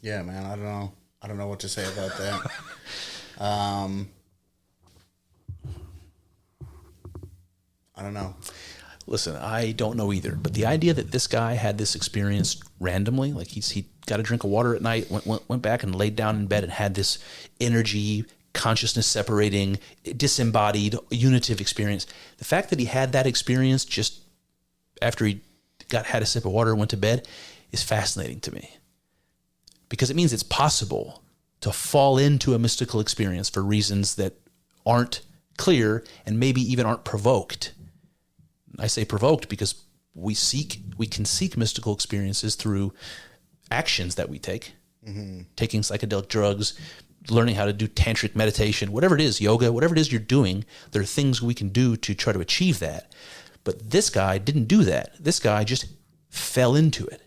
Yeah, man, I don't know. I don't know what to say about that. I don't know. Listen, I don't know either. But the idea that this guy had this experience randomly, like he got a drink of water at night, went back and laid down in bed and had this energy, consciousness separating, disembodied, unitive experience. The fact that he had that experience just after he had a sip of water and went to bed is fascinating to me. Because it means it's possible to fall into a mystical experience for reasons that aren't clear and maybe even aren't provoked. I say provoked because we can seek mystical experiences through actions that we take, taking psychedelic drugs, learning how to do tantric meditation, whatever it is, yoga, whatever it is you're doing, there are things we can do to try to achieve that. But this guy didn't do that. This guy just fell into it.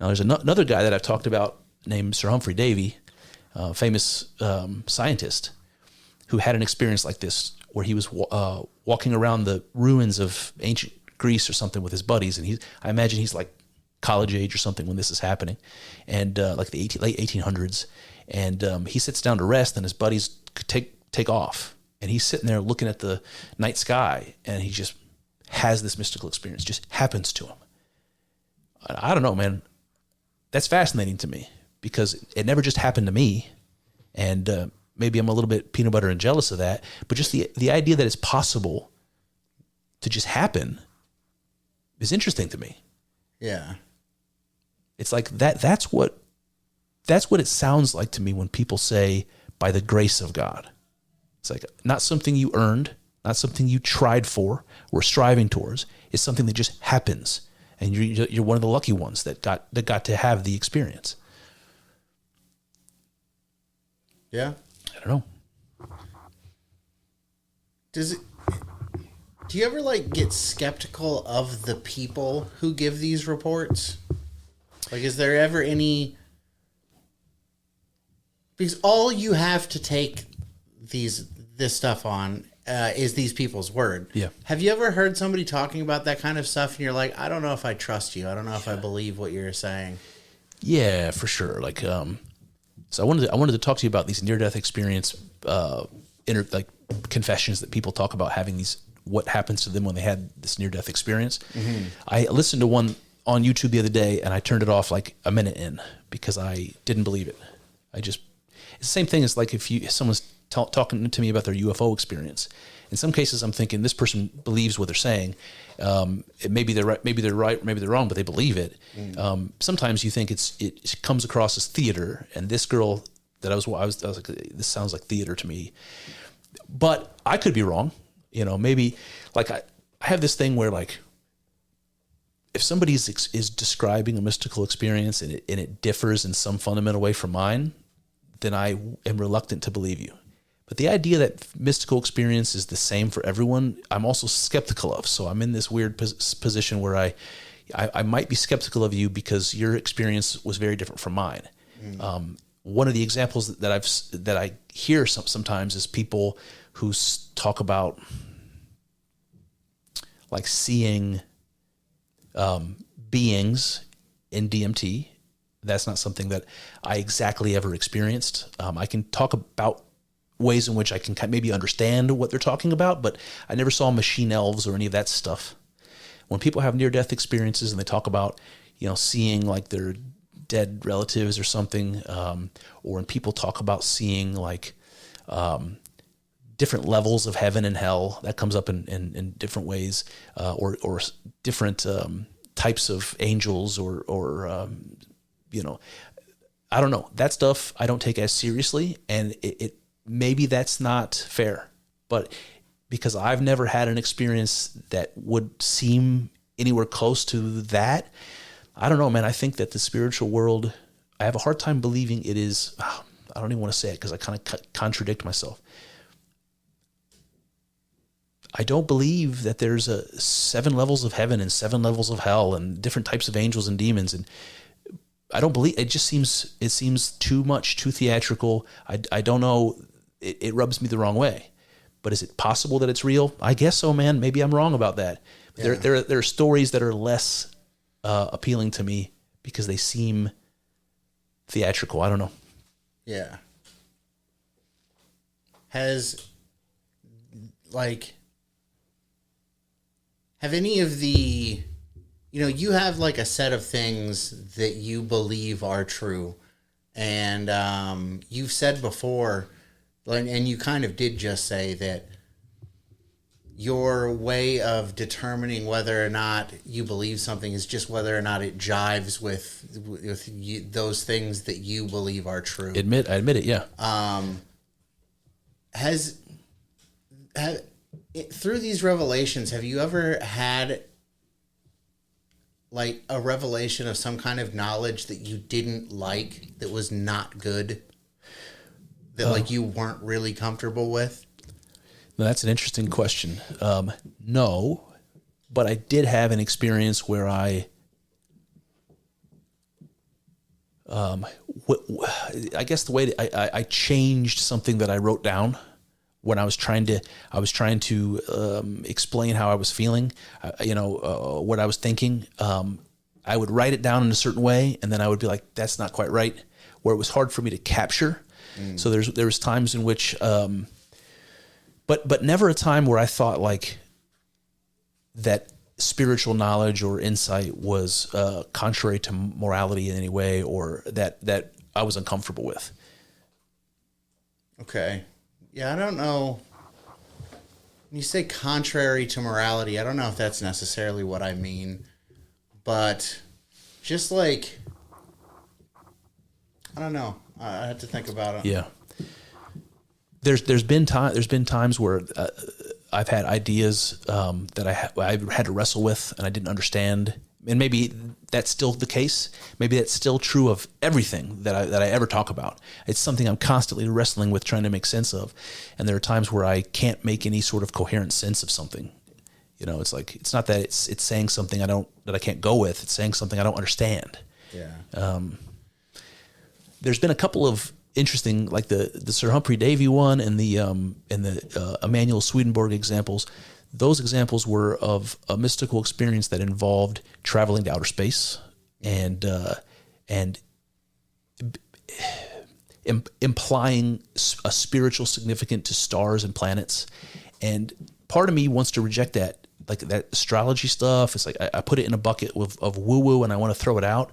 Now, there's another guy that I've talked about named Sir Humphrey Davy, famous scientist, who had an experience like this where he was walking around the ruins of ancient Greece or something with his buddies. And I imagine he's like college age or something when this is happening, and like the late 1800s. And he sits down to rest, and his buddies take off. And he's sitting there looking at the night sky, and he just has this mystical experience, just happens to him. I don't know, man. That's fascinating to me because it never just happened to me. And maybe I'm a little bit peanut butter and jealous of that, but just the idea that it's possible to just happen is interesting to me. Yeah. It's like that's what it sounds like to me when people say by the grace of God. It's like not something you earned, not something you tried for or striving towards. It's something that just happens. And you're one of the lucky ones that got to have the experience. Yeah. I don't know. Do you ever get skeptical of the people who give these reports? Like, is there ever any? Because all you have to take this stuff on is these people's word. Yeah. Have you ever heard somebody talking about that kind of stuff and you're like, I don't know if I trust you. I don't know if I believe what you're saying. Yeah, for sure. Like, so I wanted to talk to you about these near-death experience, confessions that people talk about having these. What happens to them when they had this near-death experience? Mm-hmm. I listened to one on YouTube the other day, and I turned it off like a minute in because I didn't believe it. It's the same thing as like if someone's talking to me about their UFO experience. In some cases, I'm thinking this person believes what they're saying. Maybe they're right, maybe they're wrong, but they believe it. Sometimes you think it comes across as theater, and this girl that I was like, this sounds like theater to me. But I could be wrong. Maybe like I have this thing where like if somebody is describing a mystical experience and it differs in some fundamental way from mine, then I am reluctant to believe you. But the idea that mystical experience is the same for everyone, I'm also skeptical of. So I'm in this weird position where I might be skeptical of you because your experience was very different from mine. One of the examples that I hear sometimes is people who talk about like seeing beings in DMT. That's not something that I exactly ever experienced. I can talk about ways in which I can maybe understand what they're talking about, but I never saw machine elves or any of that stuff. When people have near-death experiences and they talk about, seeing like their dead relatives or something, or when people talk about seeing like different levels of heaven and hell, that comes up in different ways, or different types of angels or I don't know. That stuff I don't take as seriously, and it maybe that's not fair, but because I've never had an experience that would seem anywhere close to that, I don't know, man. I think that the spiritual world, I have a hard time believing it is, I don't even want to say it because I kind of contradict myself. I don't believe that there's 7 levels of heaven and 7 levels of hell and different types of angels and demons. And I don't believe, it seems too much, too theatrical. I don't know. It rubs me the wrong way, but is it possible that it's real? I guess so, man. Maybe I'm wrong about that. Yeah. There are stories that are less appealing to me because they seem theatrical. I don't know. Yeah. Have any of the, you have like a set of things that you believe are true. And you've said before, and you kind of did just say that your way of determining whether or not you believe something is just whether or not it jives with those things that you believe are true. I admit it, yeah. Through these revelations, have you ever had like a revelation of some kind of knowledge that you didn't like, that was not good, that like you weren't really comfortable with? No, that's an interesting question. No, but I did have an experience where I guess the way that I changed something that I wrote down when I was trying to explain how I was feeling, what I was thinking. I would write it down in a certain way, and then I would be like, "That's not quite right," where it was hard for me to capture. So there was times in which, but never a time where I thought like that spiritual knowledge or insight was contrary to morality in any way, or that I was uncomfortable with. Okay. Yeah, I don't know. When you say contrary to morality, I don't know if that's necessarily what I mean. But just like, I don't know. I had to think about it. Yeah. There's been times where I've had ideas that I had to wrestle with and I didn't understand, and maybe that's still the case. Maybe that's still true of everything that I ever talk about. It's something I'm constantly wrestling with, trying to make sense of, and there are times where I can't make any sort of coherent sense of something. It's like, it's not that it's saying something that I can't go with. It's saying something I don't understand. Yeah. There's been a couple of interesting, like the Sir Humphrey Davy one and the Emanuel Swedenborg examples. Those examples were of a mystical experience that involved traveling to outer space and implying a spiritual significance to stars and planets. And part of me wants to reject that, like that astrology stuff. It's like I put it in a bucket of woo-woo and I want to throw it out.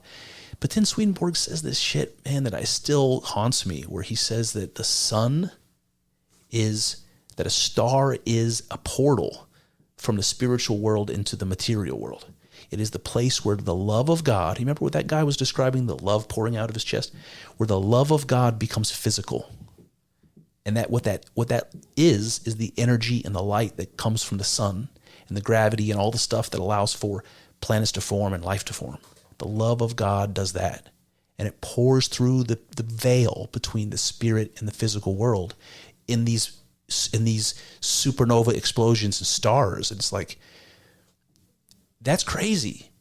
But then Swedenborg says this shit, man, that still haunts me, where he says that that a star is a portal from the spiritual world into the material world. It is the place where the love of God, you remember what that guy was describing, the love pouring out of his chest, where the love of God becomes physical. And that what that is the energy and the light that comes from the sun and the gravity and all the stuff that allows for planets to form and life to form. The love of God does that. And it pours through the veil between the spirit and the physical world in these supernova explosions and stars. And it's like, that's crazy,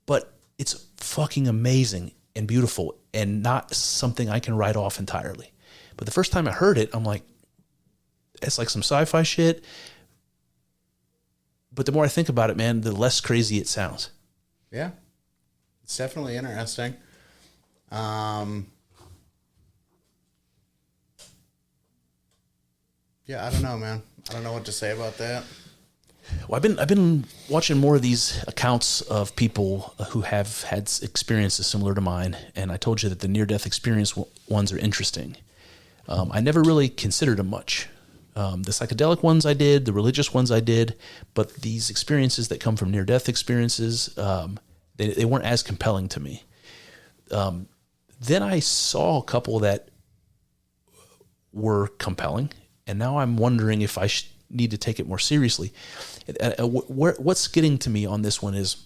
but it's fucking amazing and beautiful and not something I can write off entirely. But the first time I heard it, I'm like, it's like some sci-fi shit. But the more I think about it, man, the less crazy it sounds. Yeah. It's definitely interesting. Yeah, I don't know, man. I don't know what to say about that. Well, I've been watching more of these accounts of people who have had experiences similar to mine, and I told you that the near-death experience ones are interesting. I never really considered them much. The psychedelic ones I did, the religious ones I did, but these experiences that come from near-death experiences, they weren't as compelling to me. Then I saw a couple that were compelling, and now I'm wondering if I need to take it more seriously. What's getting to me on this one is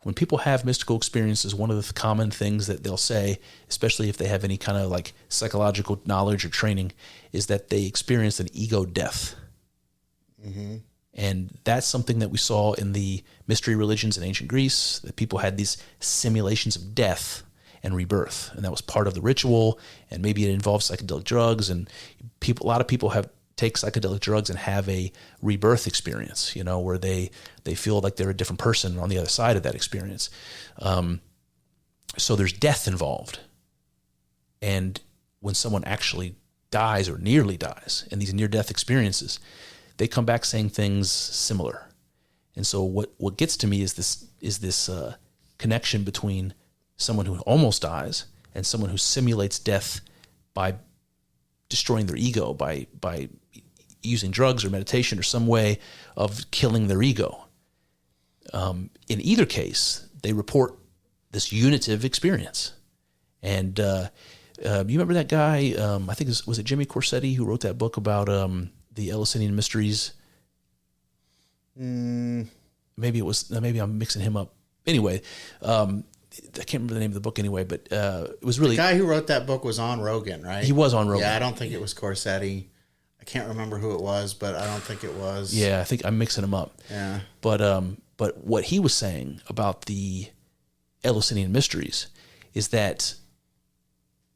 when people have mystical experiences, one of the common things that they'll say, especially if they have any kind of like psychological knowledge or training, is that they experience an ego death. Mm-hmm. And that's something that we saw in the mystery religions in ancient Greece, that people had these simulations of death and rebirth. And that was part of the ritual, and maybe it involves psychedelic drugs. And a lot of people take psychedelic drugs and have a rebirth experience, where they feel like they're a different person on the other side of that experience. So there's death involved. And when someone actually dies or nearly dies in these near-death experiences, they come back saying things similar. And so what gets to me is this connection between someone who almost dies and someone who simulates death by destroying their ego, by using drugs or meditation or some way of killing their ego. In either case, they report this unitive experience. And you remember that guy, I think was it Jimmy Corsetti who wrote that book about the Eleusinian mysteries? Maybe I'm mixing him up. Anyway, I can't remember the name of the book anyway, but it was really... The guy who wrote that book was on Rogan, right? He was on Rogan. Yeah, I don't think it was Corsetti. I can't remember who it was, but I don't think it was. Yeah, I think I'm mixing them up. Yeah. But what he was saying about the Eleusinian mysteries is that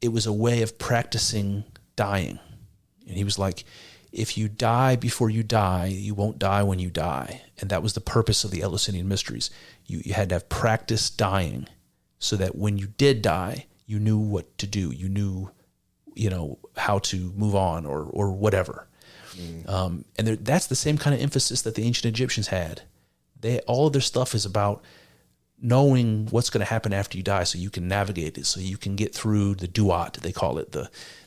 it was a way of practicing dying. And he was like, if you die before you die, you won't die when you die. And that was the purpose of the Eleusinian mysteries. You had to have practiced dying so that when you did die, you knew what to do. You knew, how to move on or whatever. And that's the same kind of emphasis that the ancient Egyptians had. All of their stuff is about knowing what's going to happen after you die so you can navigate it, so you can get through the duat, they call it,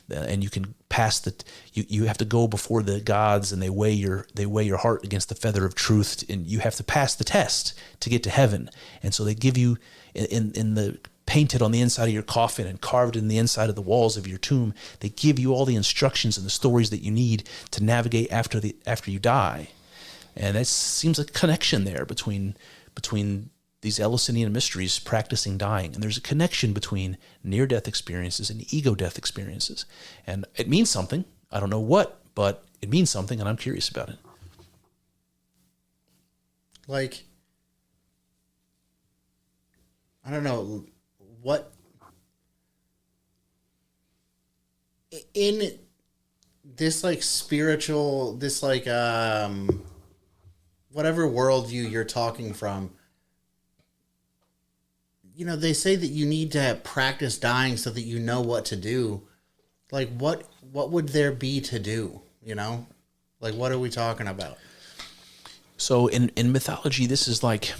and you can pass you have to go before the gods, and they weigh your heart against the feather of truth, and you have to pass the test to get to heaven. And so they give you in the painted on the inside of your coffin and carved in the inside of the walls of your tomb, they give you all the instructions and the stories that you need to navigate after you die. And that seems a connection there between these Eleusinian mysteries, practicing dying. And there's a connection between near-death experiences and ego-death experiences. And it means something. I don't know what, but it means something, and I'm curious about it. Like, I don't know, what... In this, like, spiritual, this, like, whatever worldview you're talking from, they say that you need to practice dying so that you know what to do. Like, what would there be to do, Like, what are we talking about? So in mythology, this is like,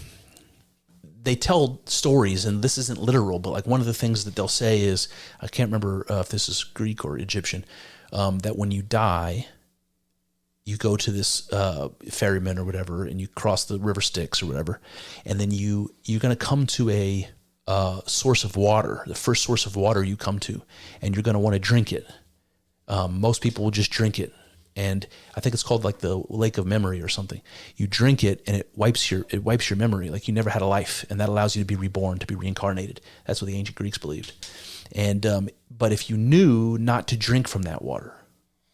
they tell stories, and this isn't literal, but like one of the things that they'll say is, I can't remember if this is Greek or Egyptian, that when you die, you go to this ferryman or whatever, and you cross the river Styx or whatever, and then you're going to come to a source of water, the first source of water you come to, and you're going to want to drink it. Most people will just drink it, and I think it's called like the lake of memory or something. You drink it, and it wipes your memory, like you never had a life, and that allows you to be reborn, to be reincarnated. That's what the ancient Greeks believed. And but if you knew not to drink from that water,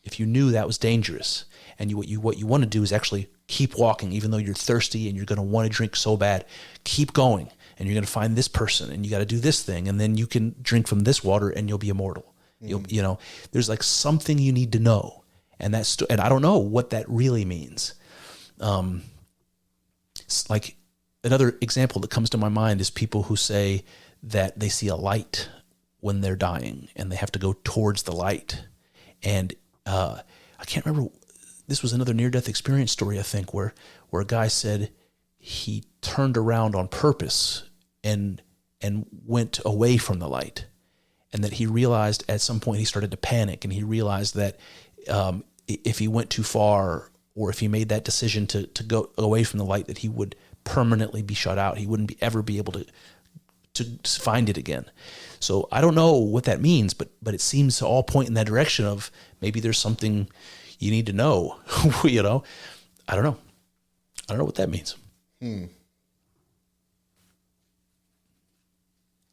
if you knew that was dangerous, and what you want to do is actually keep walking, even though you're thirsty and you're going to want to drink so bad, keep going, and you're going to find this person, and you got to do this thing, and then you can drink from this water, and you'll be immortal. There's like something you need to know. And and I don't know what that really means. Like another example that comes to my mind is people who say that they see a light when they're dying, and they have to go towards the light. And I can't remember. This was another near-death experience story, I think, where a guy said he turned around on purpose and went away from the light, and that he realized at some point he started to panic, and he realized that if he went too far, or if he made that decision to go away from the light, that he would permanently be shut out. He wouldn't ever be able to find it again. So I don't know what that means, but it seems to all point in that direction of maybe there's something you need to know. I don't know. I don't know what that means.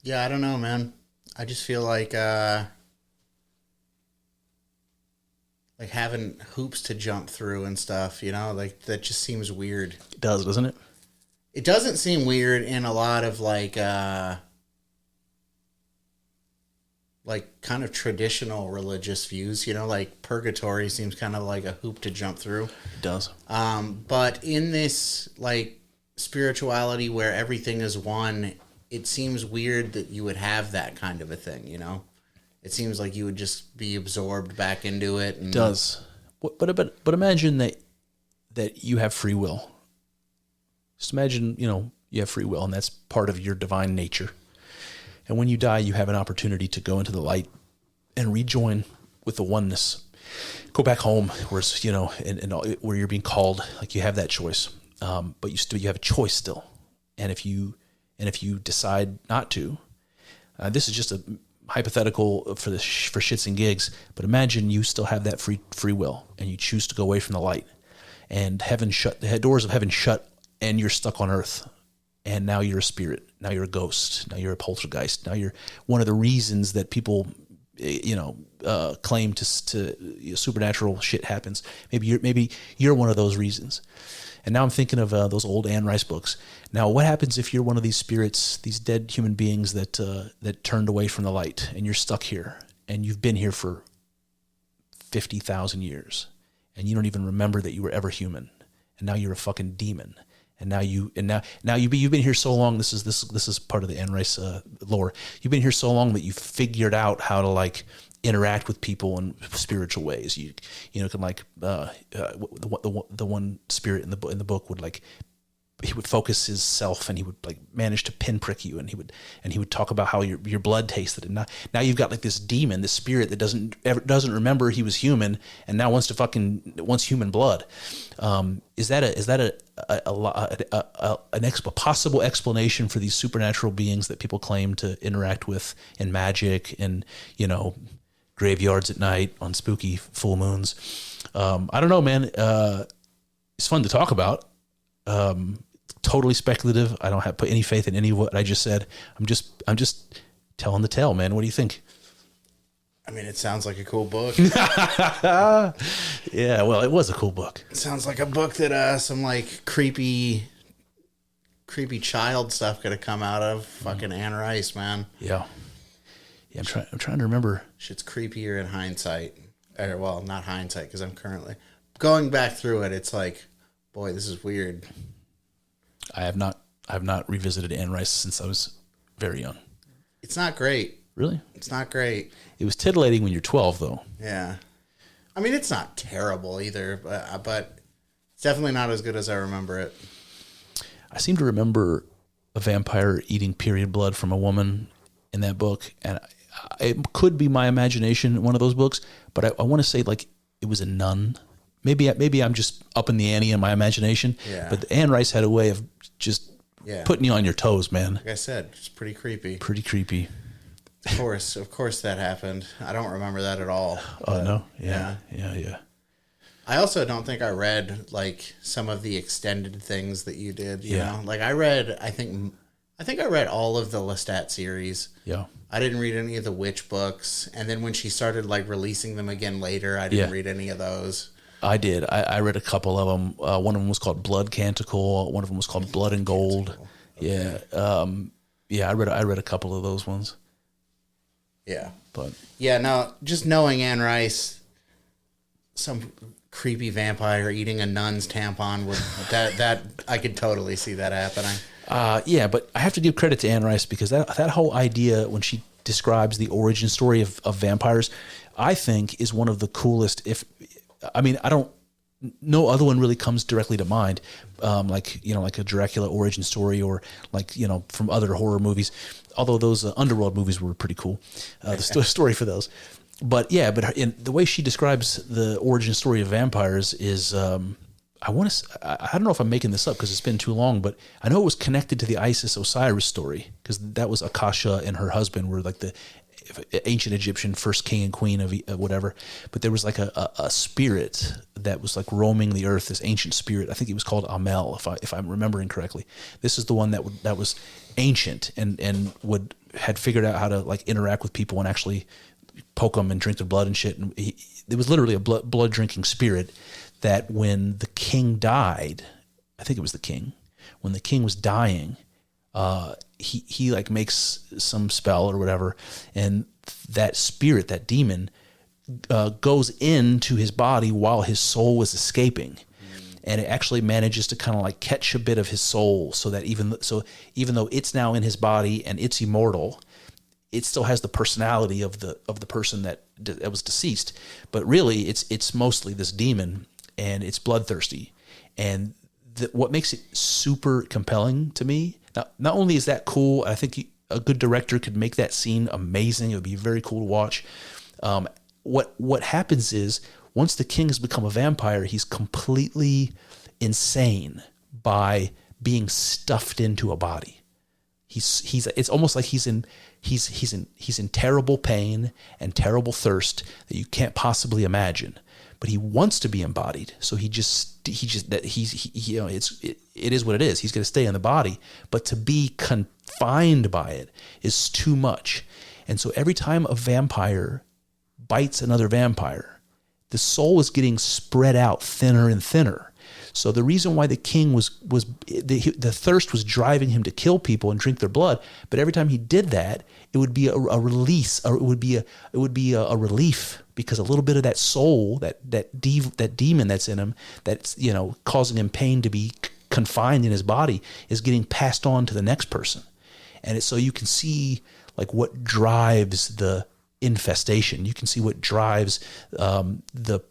Yeah, I don't know, man. I just feel like having hoops to jump through and stuff, like that just seems weird. It does, doesn't it? It doesn't seem weird in a lot of like kind of traditional religious views, like purgatory seems kind of like a hoop to jump through. It does. But in this like spirituality where everything is one, it seems weird that you would have that kind of a thing, It seems like you would just be absorbed back into it. And... It does. But imagine that you have free will. Just imagine, you have free will, and that's part of your divine nature. And when you die, you have an opportunity to go into the light and rejoin with the oneness. Go back home, where it's, and where you're being called. Like you have that choice, but you have a choice still. And if you decide not to, this is just a hypothetical for shits and gigs. But imagine you still have that free will, and you choose to go away from the light, and heaven shut, the doors of heaven shut, and you're stuck on earth. And now you're a spirit. Now you're a ghost. Now you're a poltergeist. Now you're one of the reasons that people, claim to supernatural shit happens. Maybe you're one of those reasons. And now I'm thinking of those old Anne Rice books. Now, what happens if you're one of these spirits, these dead human beings that turned away from the light, and you're stuck here, and you've been here for 50,000 years, and you don't even remember that you were ever human, and now you're a fucking demon. And now you've been here so long. This is part of the Anne Rice lore. You've been here so long that you've figured out how to like interact with people in spiritual ways. You can like the one spirit in the book would like, he would focus his self, and he would like manage to pinprick you, and he would talk about how your blood tasted. And now you've got like this demon, this spirit that doesn't remember he was human, and now wants human blood. Is that a possible explanation for these supernatural beings that people claim to interact with in magic and graveyards at night on spooky full moons? I don't know, man. It's fun to talk about. Totally speculative. I don't put any faith in any of what I just said. I'm just telling the tale, man. What do you think? I mean, it sounds like a cool book. Yeah, well, it was a cool book. It sounds like a book that some like creepy child stuff could have come out of. Fucking Anne Rice, man. Yeah. I'm trying to remember. Shit's creepier in hindsight. Well, not hindsight, because I'm currently going back through it. It's like, boy, this is weird. I have not revisited Anne Rice since I was very young. It's not great. Really? It's not great. It was titillating when you're 12, though. Yeah. I mean, it's not terrible either, but it's definitely not as good as I remember it. I seem to remember a vampire eating period blood from a woman in that book, and it could be my imagination in one of those books, but I want to say like it was a nun. Maybe I'm just up in the ante in my imagination. Yeah. But Anne Rice had a way of just putting you on your toes, man. Like I said, it's pretty creepy. Pretty creepy. Of course that happened. I don't remember that at all. Oh, no? Yeah. I also don't think I read like some of the extended things that you did. You know? Like I think I read all of the Lestat series. Yeah. I didn't read any of the witch books, and then when she started like releasing them again later, I didn't read any of those. I did. I read a couple of them. One of them was called Blood Canticle. One of them was called Blood and Gold. Okay. Yeah. I read a couple of those ones. Yeah. But no, just knowing Anne Rice, some creepy vampire eating a nun's tampon that I could totally see that happening. But I have to give credit to Anne Rice because that whole idea when she describes the origin story of vampires, I think is one of the coolest. No other one really comes directly to mind, like a Dracula origin story or like, from other horror movies, although those Underworld movies were pretty cool, the story for those. But in the way she describes the origin story of vampires is, I don't know if I'm making this up because it's been too long, but I know it was connected to the Isis Osiris story because that was Akasha and her husband were like the ancient Egyptian first king and queen of whatever, but there was like a spirit that was like roaming the earth, this ancient spirit. I think it was called Amel, if I'm remembering correctly. This is the one that was ancient and had figured out how to like interact with people and actually poke them and drink their blood and shit. And it was literally a blood drinking spirit that when the king died, I think it was the king, when the king was dying, he like makes some spell or whatever, and that spirit, that demon, goes into his body while his soul was escaping, and it actually manages to kind of like catch a bit of his soul, so that even though it's now in his body and it's immortal, it still has the personality of the person that was deceased. But really, it's mostly this demon, and it's bloodthirsty, and what makes it super compelling to me. Now, not only is that cool, I think a good director could make that scene amazing. It would be very cool to watch. What happens is once the king has become a vampire, he's completely insane by being stuffed into a body. It's almost like he's in terrible pain and terrible thirst that you can't possibly imagine. But he wants to be embodied, so it is what it is. He's going to stay in the body, but to be confined by it is too much. And so every time a vampire bites another vampire, the soul is getting spread out thinner and thinner. So the reason why the king the thirst was driving him to kill people and drink their blood, but every time he did that, it would be a release, or it would be a relief, because a little bit of that soul, that demon that's in him, that's causing him pain to be confined in his body, is getting passed on to the next person. And so you can see like what drives the infestation. You can see what drives the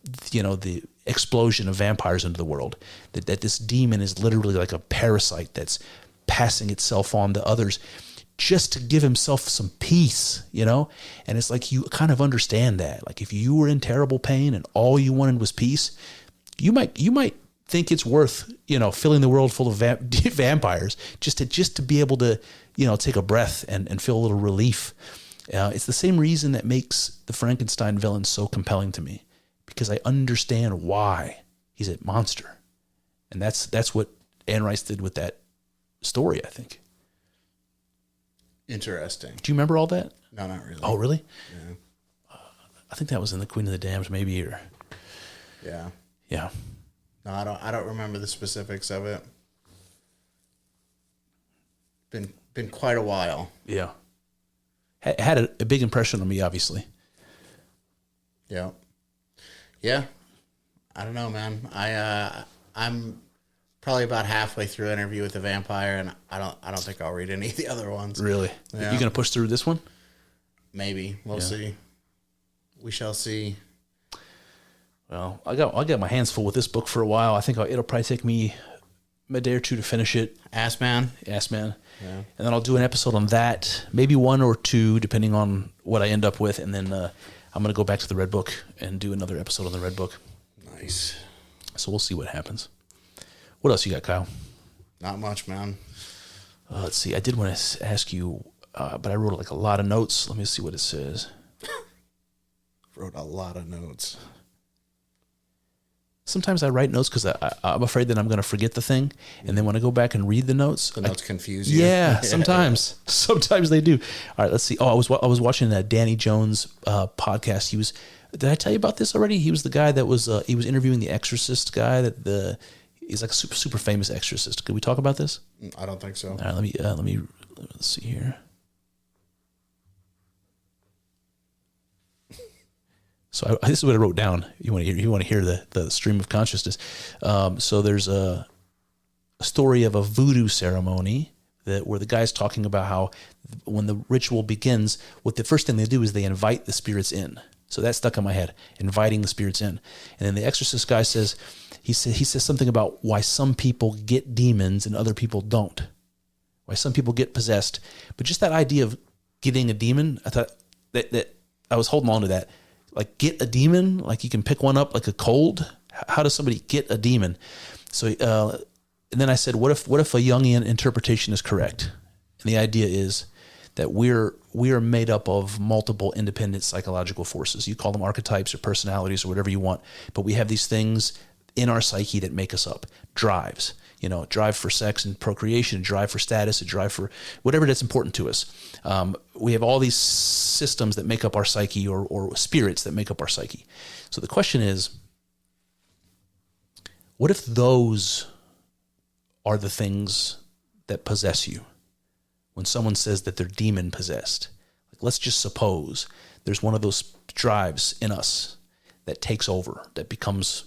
explosion of vampires into the world. That this demon is literally like a parasite that's passing itself on to others just to give himself some peace, And it's like you kind of understand that. Like if you were in terrible pain and all you wanted was peace, you might think it's worth, filling the world full of vampires just to be able to, take a breath and feel a little relief. It's the same reason that makes the Frankenstein villain so compelling to me, because I understand why he's a monster. And that's what Anne Rice did with that story, I think. Interesting. Do you remember all that? No, not really. Oh, really? Yeah. I think that was in The Queen of the Damned, maybe, or... Yeah. Yeah. No, I don't remember the specifics of it. Been quite a while. Yeah. Had a big impression on me, obviously. Yeah. Yeah. I don't know, man. I'm probably about halfway through Interview with the Vampire, and I don't think I'll read any of the other ones. Really? Yeah. You gonna push through this one? Maybe. We'll see. We shall see. Well, I'll get my hands full with this book for a while. I think it'll probably take me a day or two to finish it. Ass Man. Yeah. And then I'll do an episode on that, maybe one or two, depending on what I end up with. And then I'm going to go back to the Red Book and do another episode on the Red Book. Nice. So we'll see what happens. What else you got, Kyle? Not much, man. Let's see. I did want to ask you, but I wrote like a lot of notes. Let me see what it says. Wrote a lot of notes. Sometimes I write notes because I'm afraid that I'm going to forget the thing. And then when I go back and read the notes... The notes confuse you. Yeah, sometimes. Sometimes they do. All right, let's see. Oh, I was watching that Danny Jones podcast. Did I tell you about this already? He was the guy that was interviewing the Exorcist guy. He's like a super, super famous exorcist. Could we talk about this? I don't think so. All right, let's see here. So this is what I wrote down. You want to hear the stream of consciousness. So there's a story of a voodoo ceremony where the guy's talking about how when the ritual begins, what the first thing they do is they invite the spirits in. So that stuck in my head, inviting the spirits in. And then the exorcist guy says something about why some people get demons and other people don't. Why some people get possessed. But just that idea of getting a demon, I thought that I was holding on to that. Like, get a demon? Like, you can pick one up like a cold? How does somebody get a demon? So, and then I said, what if a Jungian interpretation is correct? And the idea is that we are made up of multiple independent psychological forces. You call them archetypes or personalities or whatever you want, but we have these things in our psyche that make us up. Drives, drive for sex and procreation, drive for status, a drive for whatever that's important to us. We have all these systems that make up our psyche, or spirits that make up our psyche. So the question is, what if those are the things that possess you? When someone says that they're demon possessed, let's just suppose there's one of those drives in us that takes over, that becomes,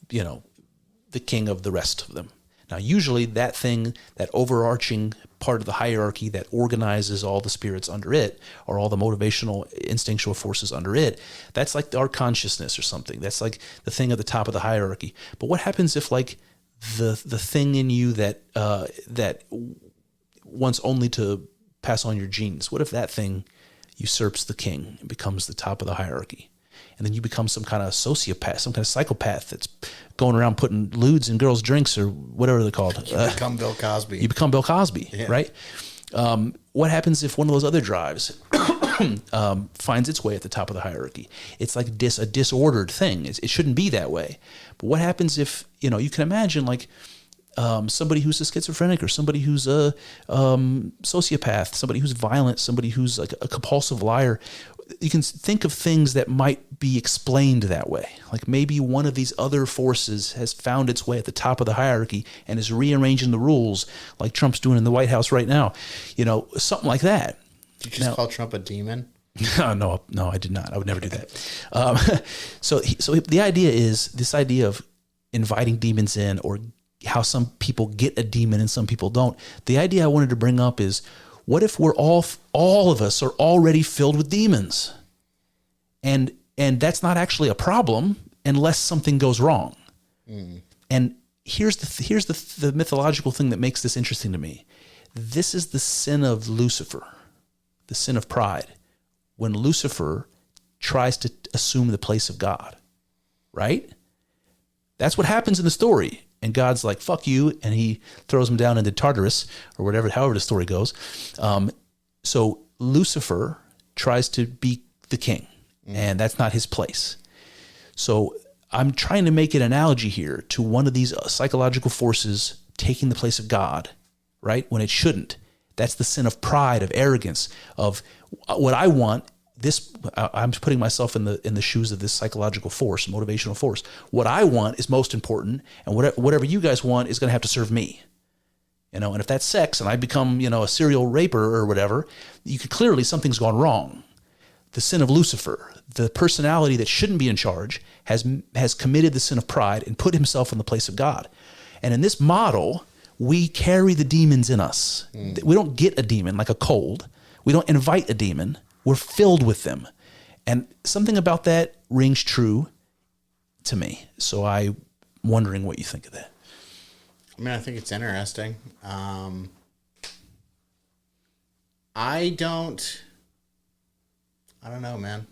the king of the rest of them. Now, usually that thing, that overarching part of the hierarchy that organizes all the spirits under it, or all the motivational, instinctual forces under it, that's like our consciousness or something. That's like the thing at the top of the hierarchy. But what happens if, like, the thing in you that wants only to pass on your genes? What if that thing usurps the king and becomes the top of the hierarchy? And then you become some kind of sociopath, some kind of psychopath that's going around putting lewds in girls' drinks or whatever they're called. You become Bill Cosby. You become Bill Cosby, yeah. Right? What happens if one of those other drives finds its way at the top of the hierarchy? It's like a disordered thing. It shouldn't be that way. But what happens if, you can imagine, like, somebody who's a schizophrenic, or somebody who's a sociopath, somebody who's violent, somebody who's like a compulsive liar. You can think of things that might be explained that way. Like maybe one of these other forces has found its way at the top of the hierarchy and is rearranging the rules, like Trump's doing in the White House right now. Something like that. Did you just call Trump a demon? No, I did not. I would never do that. So the idea is this idea of inviting demons in, or how some people get a demon and some people don't. The idea I wanted to bring up is, what if we're all of us are already filled with demons? And that's not actually a problem unless something goes wrong. And here's the mythological thing that makes this interesting to me. This is the sin of Lucifer, the sin of pride, when Lucifer tries to assume the place of God, right? That's what happens in the story. And God's like, fuck you, and he throws him down into Tartarus, or whatever, however the story goes. So Lucifer tries to be the king, and that's not his place. So I'm trying to make an analogy here to one of these psychological forces taking the place of God, right? When it shouldn't. That's the sin of pride, of arrogance, of what I want. I'm putting myself in the shoes of this psychological force, motivational force. What I want is most important, and whatever you guys want is going to have to serve me. And if that's sex and I become, a serial raper or whatever, you could clearly, something's gone wrong. The sin of Lucifer, the personality that shouldn't be in charge, has committed the sin of pride and put himself in the place of God. And in this model, we carry the demons in us. We don't get a demon like a cold. We don't invite a demon. We're filled with them. And something about that rings true to me. So I'm wondering what you think of that. I think it's interesting. I don't know, man.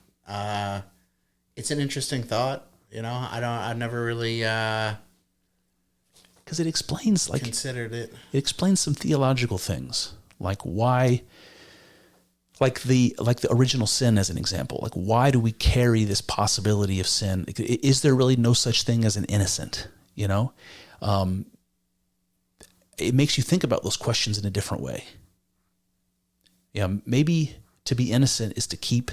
It's an interesting thought. I've never really because it explains, like, considered it. It explains some theological things, like why. Like the original sin, as an example. Like, why do we carry this possibility of sin? Is there really no such thing as an innocent? It makes you think about those questions in a different way. Maybe to be innocent is to keep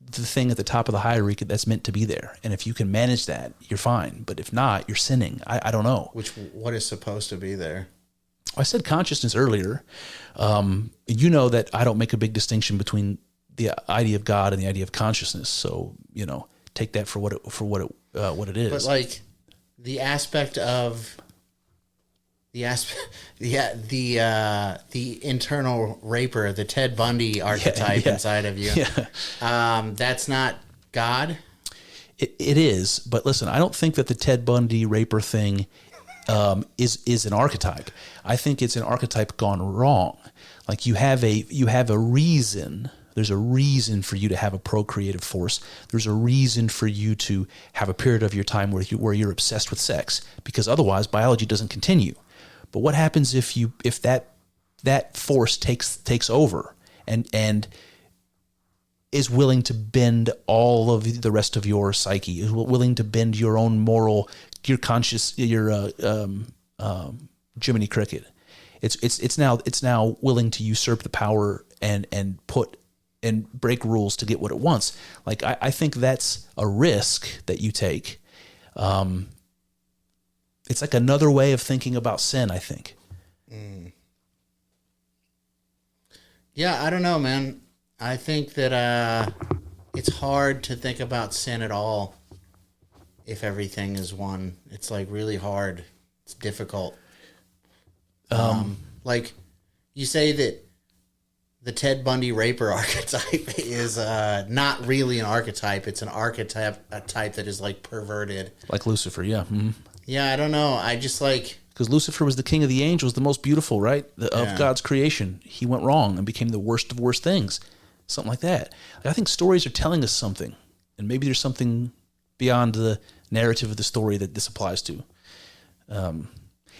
the thing at the top of the hierarchy that's meant to be there. And if you can manage that, you're fine. But if not, you're sinning. I don't know. What is supposed to be there? I said consciousness earlier. That I don't make a big distinction between the idea of God and the idea of consciousness. So, take that for what it is. But like the internal raper, the Ted Bundy archetype inside of you. Yeah. That's not God. It is, but listen, I don't think that the Ted Bundy raper thing is an archetype. I think it's an archetype gone wrong. Like you have a reason. There's a reason for you to have a procreative force. There's a reason for you to have a period of your time where you're obsessed with sex, because otherwise biology doesn't continue. But what happens if that that force takes over and is willing to bend all of the rest of your psyche, is willing to bend your own moral, your conscious, your Jiminy Cricket. It's now willing to usurp the power and put and break rules to get what it wants. Like I think that's a risk that you take. It's like another way of thinking about sin, I think. Yeah, I don't know, man. I think that it's hard to think about sin at all if everything is one. It's like really hard. It's difficult. Like you say that the Ted Bundy raper archetype is not really an archetype. It's an archetype, a type that is like perverted. Like Lucifer, yeah. Mm-hmm. Yeah, I don't know. I just like... Because Lucifer was the king of the angels, the most beautiful, right? Of God's creation. He went wrong and became the worst of worst things. Something like that. I think stories are telling us something. And maybe there's something beyond the narrative of the story that this applies to. And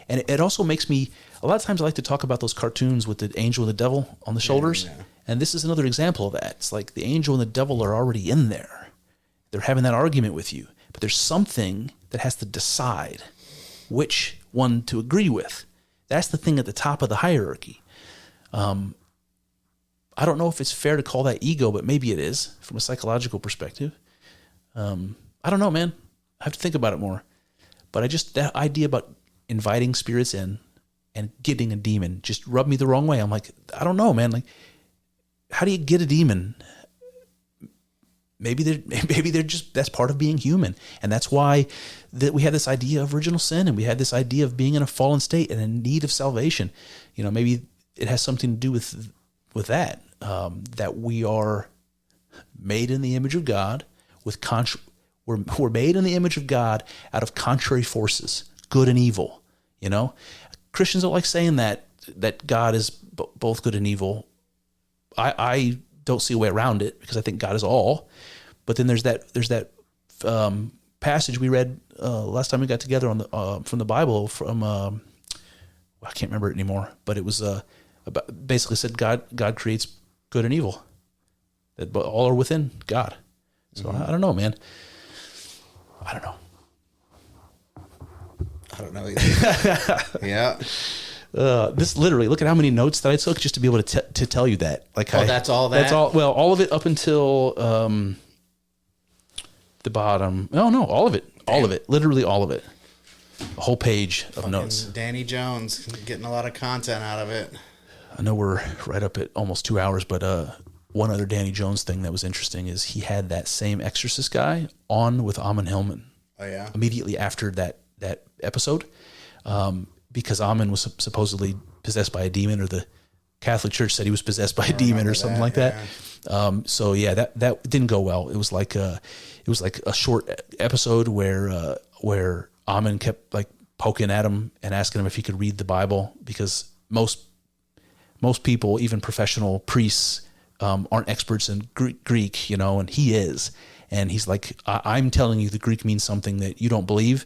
it also makes me... A lot of times I like to talk about those cartoons with the angel and the devil on the shoulders. Yeah. And this is another example of that. It's like the angel and the devil are already in there. They're having that argument with you. But there's something that has to decide which one to agree with. That's the thing at the top of the hierarchy. I don't know if it's fair to call that ego, but maybe it is from a psychological perspective. I don't know, man. I have to think about it more. But that idea about inviting spirits in and getting a demon just rubbed me the wrong way. I'm like, I don't know, man. Like, how do you get a demon? Maybe they're just, that's part of being human. And that's why that we have this idea of original sin, and we had this idea of being in a fallen state and in need of salvation. You know, maybe it has something to do with that, that we are made in the image of God we're made in the image of God out of contrary forces, good and evil. You know, Christians don't like saying that God is both good and evil. I don't see a way around it because I think God is all. But then there's that passage we read last time we got together on the from the Bible from I can't remember it anymore, but it was about, basically said God creates good and evil, that all are within God. So I don't know, man. I don't know. I don't know either. Yeah. This literally, look at how many notes that I took just to be able to tell you that. Like, that's all that? That's all. Well, all of it up until the bottom. No, all of it. Damn. All of it. Literally all of it. A whole page of notes. Danny Jones getting a lot of content out of it. I know we're right up at almost 2 hours, but one other Danny Jones thing that was interesting is he had that same exorcist guy on with Amon Hillman. Oh yeah. Immediately after that episode. Because Amon was supposedly possessed by a demon, or the Catholic Church said he was possessed by a demon or something like that. So yeah, that didn't go well. It was like a short episode where Amon kept like poking at him and asking him if he could read the Bible, because most people, even professional priests, aren't experts in Greek, you know, and he is. And he's like, I'm telling you the Greek means something that you don't believe.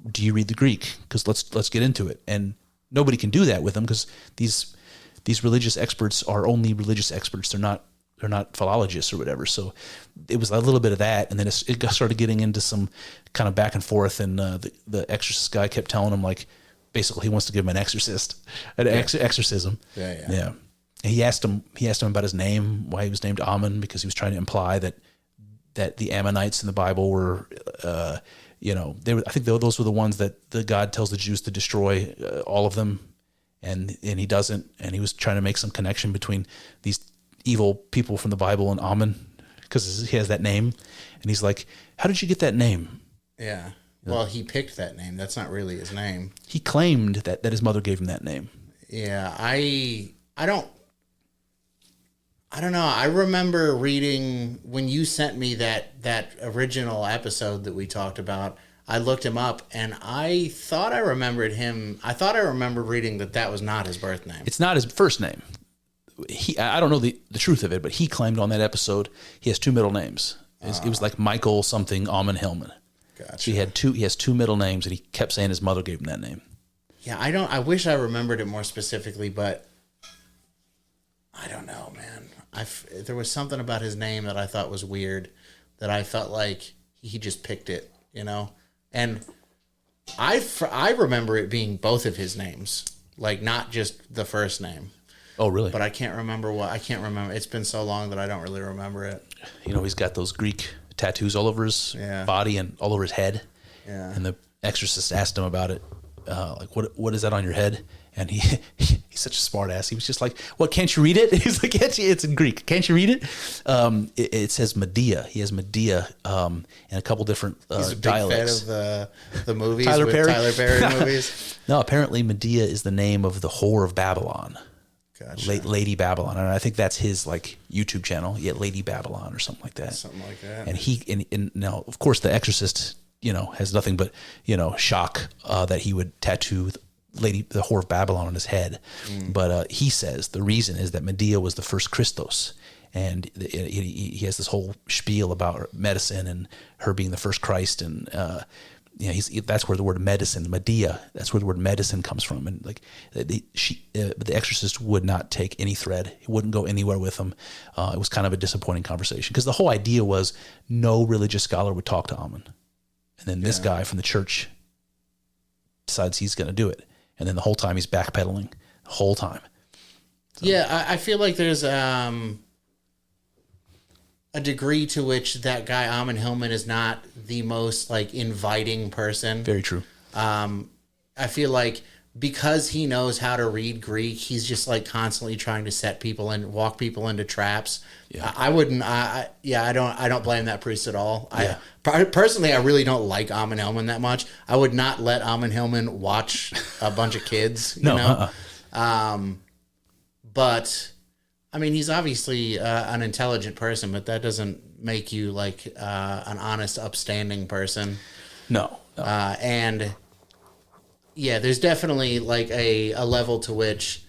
Do you read the Greek? Because let's get into it. And nobody can do that with them, because these religious experts are only religious experts. They're not philologists or whatever. So it was a little bit of that, and then it started getting into some kind of back and forth. And the exorcist guy kept telling him, like, basically he wants to give him an exorcism. Yeah. And he asked him about his name, why he was named Ammon, because he was trying to imply that the Ammonites in the Bible were. I think those were the ones that the God tells the Jews to destroy, all of them, and he doesn't. And he was trying to make some connection between these evil people from the Bible and Ammon, because he has that name. And he's like, "How did you get that name?" Yeah. Well, he picked that name. That's not really his name. He claimed that his mother gave him that name. Yeah, I don't know. I remember reading when you sent me that original episode that we talked about. I looked him up, and I thought I remembered him. I thought I remembered reading that was not his birth name. It's not his first name. I don't know the truth of it, but he claimed on that episode he has two middle names. It was like Michael something Amon Hillman. Gotcha. So he has two middle names, and he kept saying his mother gave him that name. Yeah, I wish I remembered it more specifically, but I don't know, man. There was something about his name that I thought was weird, that I felt like he just picked it, you know? And I remember it being both of his names, like not just the first name. Oh, really? But I can't remember what. I can't remember. It's been so long that I don't really remember it. You know, he's got those Greek tattoos all over his body and all over his head. Yeah. And the exorcist asked him about it. Like, what is that on your head? And he's such a smart ass. He was just like, what, can't you read it? He's like, it's in Greek. Can't you read it? It says Medea. He has Medea in a couple different He's a big dialects. fan of the movies, Tyler Perry movies. No, apparently Medea is the name of the whore of Babylon. Gotcha. Lady Babylon, and I think that's his like YouTube channel. Yeah, Lady Babylon or something like that. Something like that. And now, of course, the Exorcist, has nothing but shock that he would tattoo the whore of Babylon on his head. But he says the reason is that Medea was the first Christos, and he has this whole spiel about medicine and her being the first Christ, and that's where the word medicine, Medea, that's where the word medicine comes from. And like the exorcist would not take any thread. He wouldn't go anywhere with him. It was kind of a disappointing conversation because the whole idea was no religious scholar would talk to Amun. And then this guy from the church decides he's going to do it. And then the whole time he's backpedaling the whole time. So. Yeah. I feel like there's, a degree to which that guy Amon Hillman is not the most like inviting person. Very true. I feel like because he knows how to read Greek, he's just like constantly trying to set people and walk people into traps. Yeah. I don't blame that priest at all. Yeah. Personally, I really don't like Amon Hillman that much. I would not let Amon Hillman watch a bunch of kids, you know? But I mean, he's obviously an intelligent person, but that doesn't make you like an honest, upstanding person. No. And yeah, there's definitely like a level to which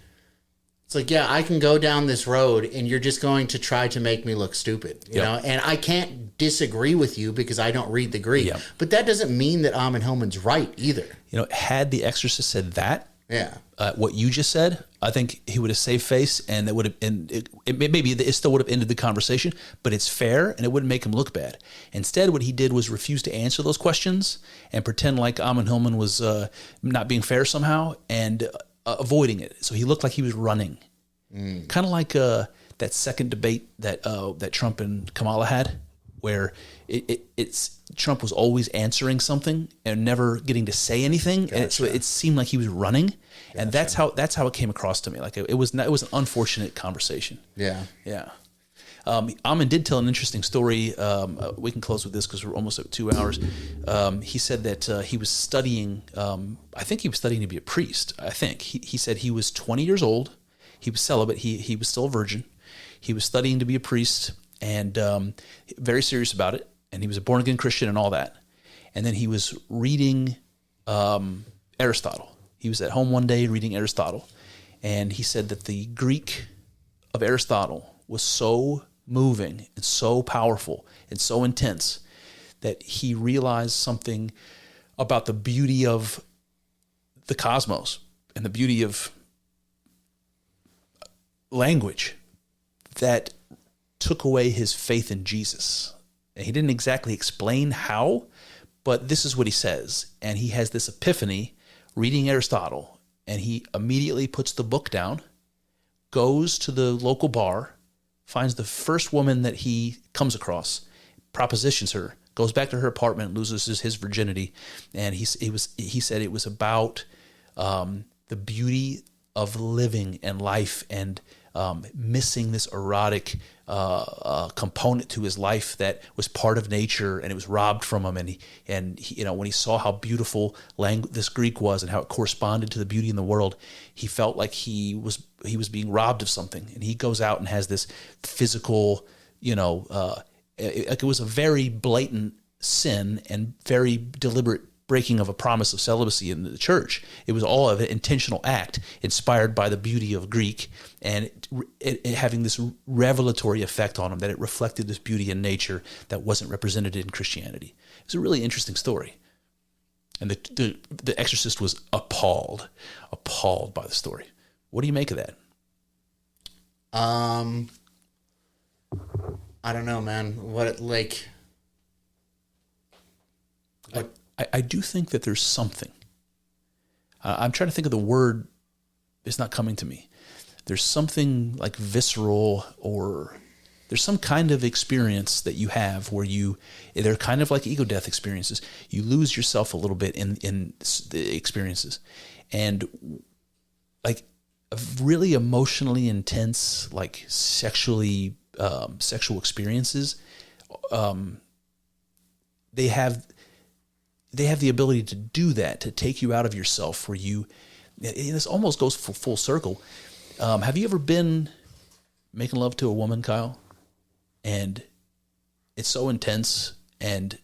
it's like, yeah, I can go down this road and you're just going to try to make me look stupid, you know? And I can't disagree with you because I don't read the Greek. Yep. But that doesn't mean that Amon Hillman's right either. Had the exorcist said that, what you just said, I think he would have saved face, and that would have, and maybe it still would have ended the conversation. But it's fair, and it wouldn't make him look bad. Instead, what he did was refuse to answer those questions and pretend like Amon Hillman was not being fair somehow and avoiding it. So he looked like he was running, kind of like that second debate that Trump and Kamala had, where it's Trump was always answering something and never getting to say anything, and so it seemed like he was running, and that's how it came across to me. Like it was an unfortunate conversation. Yeah. Amon did tell an interesting story. We can close with this because we're almost at 2 hours. He said that he was studying. I think he was studying to be a priest. I think he said he was 20 years old. He was celibate. He was still a virgin. He was studying to be a priest and very serious about it. And he was a born again Christian and all that. And then he was reading Aristotle. He was at home one day reading Aristotle, and he said that the Greek of Aristotle was so moving and so powerful and so intense that he realized something about the beauty of the cosmos and the beauty of language that took away his faith in Jesus. And he didn't exactly explain how, but this is what he says. And he has this epiphany reading Aristotle, and he immediately puts the book down, goes to the local bar, finds the first woman that he comes across, propositions her, goes back to her apartment, loses his virginity. And he said it was about the beauty of living and life and missing this erotic component to his life that was part of nature, and it was robbed from him. And he, when he saw how beautiful this Greek was and how it corresponded to the beauty in the world, he felt like he was being robbed of something. And he goes out and has this physical, it was a very blatant sin and very deliberate breaking of a promise of celibacy in the church. It was all of an intentional act inspired by the beauty of Greek, and it having this revelatory effect on him, that it reflected this beauty in nature that wasn't represented in Christianity. It's a really interesting story. And the exorcist was appalled by the story. What do you make of that? I don't know, man. What like? What? I do think that there's something. I'm trying to think of the word. It's not coming to me. There's something like visceral, or there's some kind of experience that you have where they're kind of like ego death experiences. You lose yourself a little bit in the experiences, and like a really emotionally intense, like sexual experiences. They have the ability to do that, to take you out of yourself, where this almost goes full circle. Have you ever been making love to a woman, Kyle? And it's so intense, and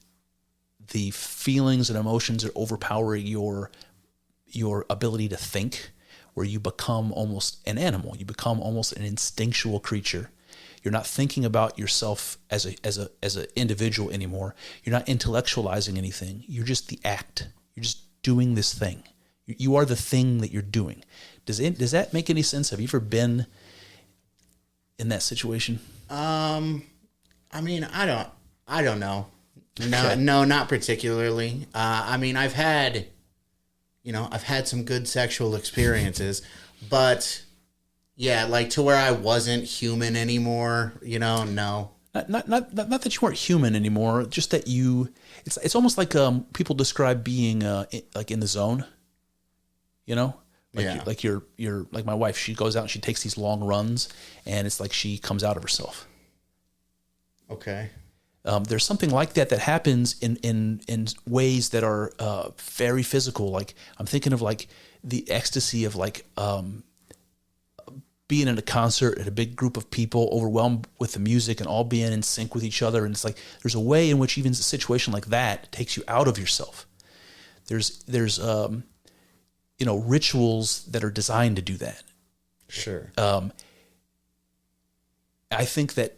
the feelings and emotions are overpowering your ability to think, where you become almost an animal. You become almost an instinctual creature. You're not thinking about yourself as an individual anymore. You're not intellectualizing anything. You're just the act. You're just doing this thing. You are the thing that you're doing. Does that make any sense? Have you ever been in that situation? I mean, I don't know. No, Okay. no, not particularly. I mean, I've had some good sexual experiences, but yeah, like to where I wasn't human anymore, no. Not that you weren't human anymore. Just that it's almost like people describe being like in the zone. Like you're like my wife. She goes out and she takes these long runs, and it's like she comes out of herself. Okay. There's something like that happens in ways that are very physical. Like I'm thinking of like the ecstasy of like being in a concert at a big group of people, overwhelmed with the music and all being in sync with each other. And it's like there's a way in which even a situation like that takes you out of yourself. There's rituals that are designed to do that. Sure. I think that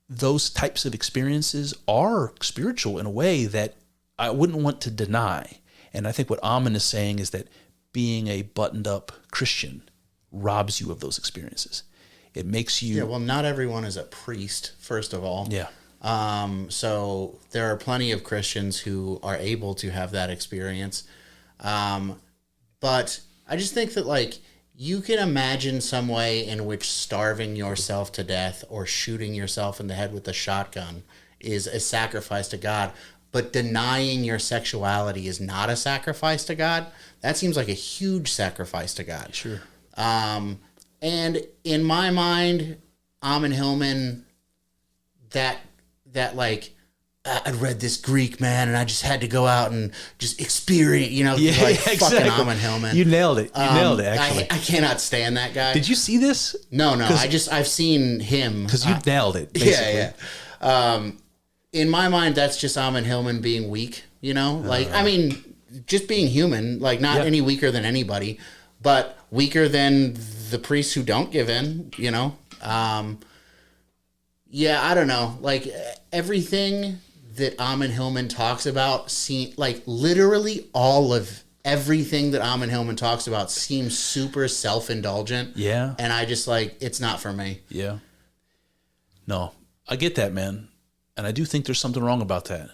those types of experiences are spiritual in a way that I wouldn't want to deny. And I think what Amen is saying is that being a buttoned up Christian robs you of those experiences. It makes you... Yeah, well, not everyone is a priest, first of all. Yeah. So there are plenty of Christians who are able to have that experience. But I just think that, like, you can imagine some way in which starving yourself to death or shooting yourself in the head with a shotgun is a sacrifice to God, but denying your sexuality is not a sacrifice to God. That seems like a huge sacrifice to God. Sure. And in my mind, Amen Hillman, that like, I'd read this Greek, man, and I just had to go out and just experience, exactly. Fucking Amen Hillman. You nailed it. Actually. I cannot stand that guy. Did you see this? No. I've seen him. Because you nailed it, basically. Yeah. In my mind, that's just Amen Hillman being weak, I mean, just being human, like not any weaker than anybody, but weaker than the priests who don't give in, Yeah, I don't know. Like everything that Amen Hillman talks about, literally all of everything that Amen Hillman talks about seems super self-indulgent. Yeah. And I just it's not for me. Yeah. No, I get that, man. And I do think there's something wrong about that.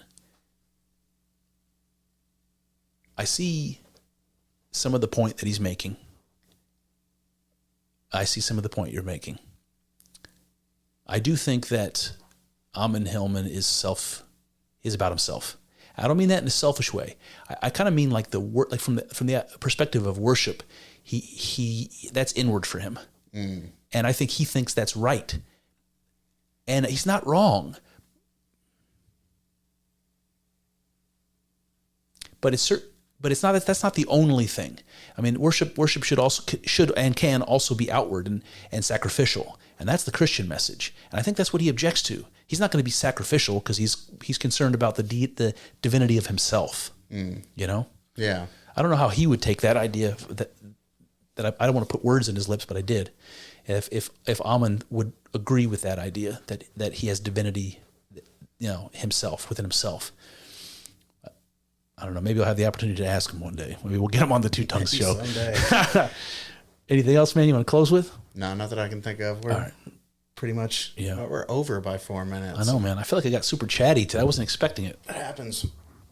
I see some of the point that he's making. I see some of the point you're making. I do think that Amen Hillman is about himself. I don't mean that in a selfish way. I kind of mean like from the perspective of worship. He that's inward for him, and I think he thinks that's right, and he's not wrong. But it's not. That's not the only thing. I mean, worship should and can also be outward and sacrificial, and that's the Christian message. And I think that's what he objects to. He's not going to be sacrificial because he's concerned about the divinity of himself. Yeah. I don't know how he would take that idea. That I don't want to put words in his lips, but I did. If Amen would agree with that idea that he has divinity, himself within himself. I don't know. Maybe I'll have the opportunity to ask him one day. Maybe we'll get him on the Two Tongues show. Someday. Anything else, man, you want to close with? No, not that I can think of. We're pretty much, we're over by 4 minutes. I know, man. I feel like I got super chatty today. I wasn't expecting it. It happens.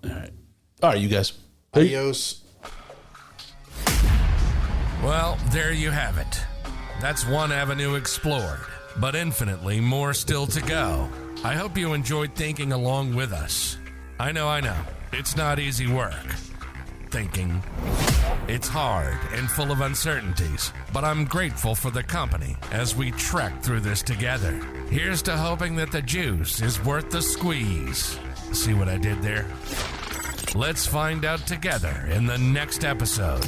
All right, you guys. Adios. Well, there you have it. That's one avenue explored, but infinitely more still to go. I hope you enjoyed thinking along with us. I know. It's not easy work. Thinking. It's hard and full of uncertainties, but I'm grateful for the company as we trek through this together. Here's to hoping that the juice is worth the squeeze. See what I did there? Let's find out together in the next episode.